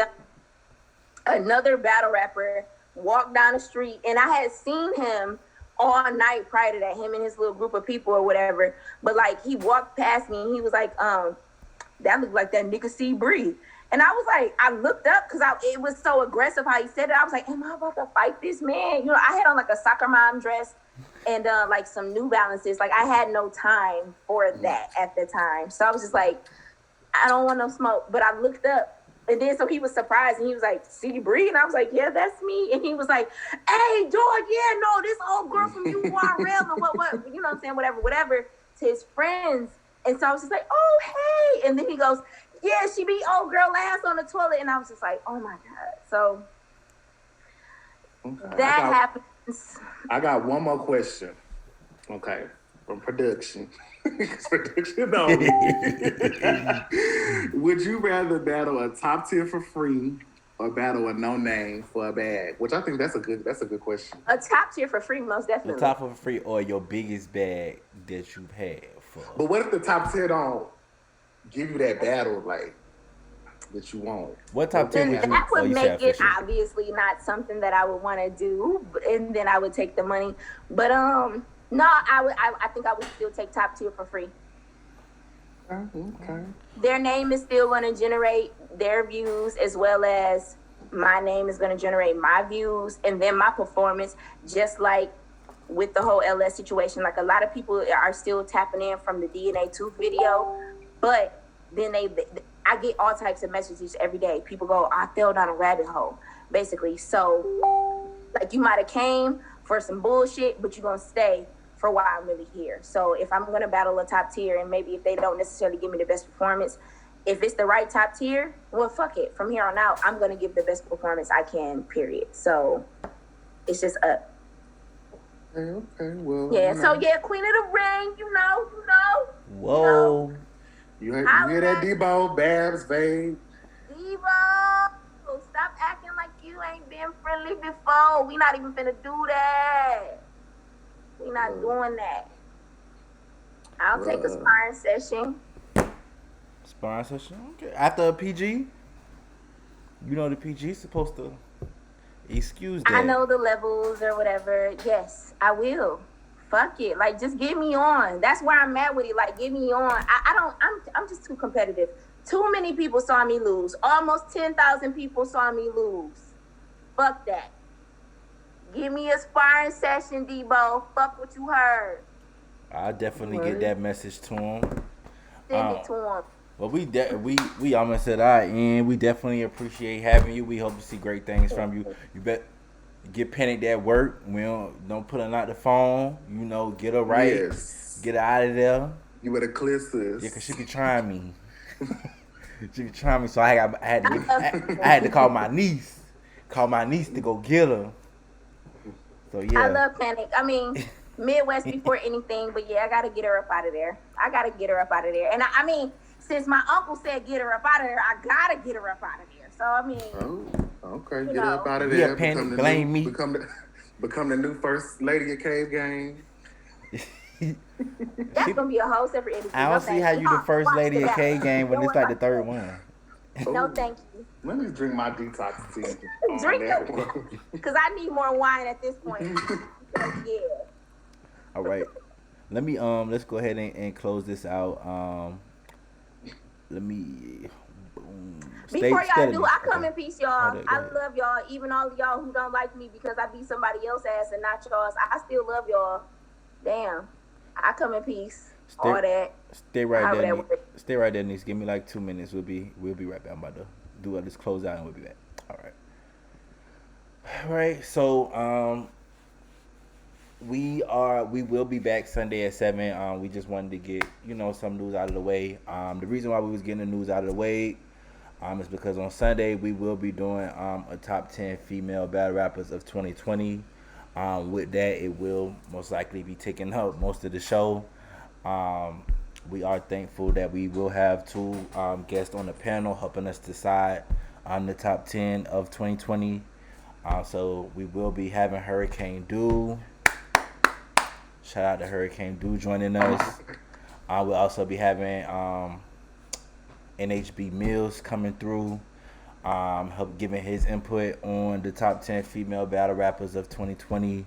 another battle rapper walked down the street, and I had seen him all night prior to that, him and his little group of people or whatever. But like he walked past me and he was like, that looked like that nigga C Bree. And I was like, I looked up because it was so aggressive how he said it. I was like, am I about to fight this man? I had on like a soccer mom dress and like some New Balances. Like I had no time for that at the time. So I was just like, I don't want no smoke. But I looked up, and then so he was surprised and he was like, C Bree? And I was like, yeah, that's me. And he was like, hey, dog, yeah, no, this old girl from URL and what, you know what I'm saying? Whatever, to his friends. And so I was just like, oh, hey. And then he goes, yeah, she beat old girl ass on the toilet. And I was just like, oh my God. So that happens. I got one more question. Okay. From production. Production only. Would you rather battle a top tier for free or battle a no name for a bag? Which I think that's a good question. A top tier for free, most definitely. The top for free or your biggest bag that you've had for. But what if the top tier don't give you that battle like that you want? What top 10 would you? That would make it obviously not something that I would want to do, and then I would take the money. But no, I think I would still take top tier for free. Okay. Their name is still going to generate their views, as well as my name is going to generate my views, and then my performance. Just like with the whole LS situation, like a lot of people are still tapping in from the DNA 2 video, but then I get all types of messages every day. People go, I fell down a rabbit hole, basically. So like you might have came for some bullshit, but you're going to stay for why I'm really here. So if I'm going to battle a top tier, and maybe if they don't necessarily give me the best performance, if it's the right top tier, well, fuck it. From here on out, I'm going to give the best performance I can, period. So it's just up. Okay, well. Yeah, so yeah, Queen of the Ring, you know. Whoa. You hear that, Debo? Babs, babe. Debo, stop acting like you ain't been friendly before. We not even finna do that. We not doing that. I'll take a sparring session. Sparring session? Okay. After a PG? The PG's supposed to excuse that. I know the levels or whatever. Yes, I will. Fuck it. Like, just get me on. That's where I'm at with it. Like, get me on. I'm just too competitive. Too many people saw me lose. Almost 10,000 people saw me lose. Fuck that. Give me a sparring session, Debo. Fuck what you heard. I'll definitely get that message to him. Send it to him. Well, we almost at our end. We definitely appreciate having you. We hope to see great things from you. You bet. Get panicked at work. We don't put her out the phone. Get her right. Yes. Get her out of there. You better clear sis. Yeah, because she be trying me. She be trying me, so I had to call my niece. Call my niece to go get her. So yeah. I love panic. I mean, Midwest before anything, but yeah, I gotta get her up out of there. I gotta get her up out of there. And I mean, since my uncle said get her up out of there, I gotta get her up out of there. So I mean, okay, get her up out of there. Yeah, Penny, blame me. Become the new first lady of Cave Gang. That's gonna be a whole separate interview. I don't see how you the first lady of K game when it's like the third one. No, thank you. Let me drink my detox tea. Drink it, because I need more wine at this point. Yeah. All right, let me let's go ahead and close this out. Let me. Before y'all do, I come in peace, y'all. I love y'all, even all of y'all who don't like me because I beat somebody else's ass and not y'all's. I still love y'all. Damn. I come in peace. All that. Stay right there. Stay right there, Niece. Give me like 2 minutes. We'll be right back. I'm about to do this close out and we'll be back. All right. So we will be back Sunday at 7. We just wanted to get some news out of the way. The reason why we was getting the news out of the way is because on Sunday we will be doing a top 10 female battle rappers of 2020. With that, it will most likely be taking up most of the show. We are thankful that we will have 2 guests on the panel helping us decide on the top 10 of 2020. So we will be having Hurricane Dew. Shout out to Hurricane Dew joining us. We'll also be having NHB Mills coming through, help giving his input on the top 10 female battle rappers of 2020.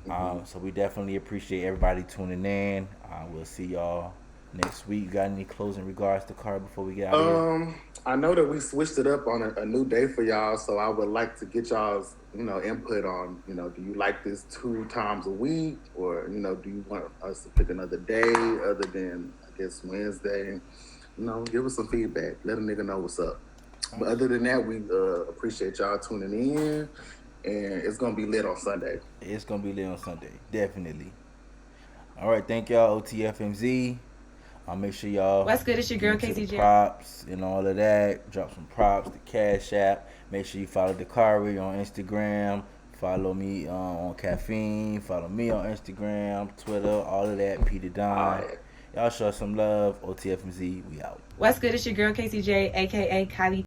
So we definitely appreciate everybody tuning in. We'll see y'all next week. You got any closing regards to Carl before we get out of here? I know that we switched it up on a new day for y'all, so I would like to get y'all's input on do you like this 2 times a week, or do you want us to pick another day other than I guess Wednesday? Give us some feedback. Let a nigga know what's up. But other than that, we appreciate y'all tuning in, and it's gonna be lit on Sunday. It's gonna be lit on Sunday, definitely. All right, thank y'all, OTFMZ. Make sure y'all. What's good? It's your girl KCJ. Props and all of that. Drop some props. The Cash App. Make sure you follow Dakari on Instagram. Follow me on Caffeine. Follow me on Instagram, Twitter, all of that. Peter Don. Y'all show some love. OTFMZ. We out. What's good? It's your girl KCJ, aka Kylie.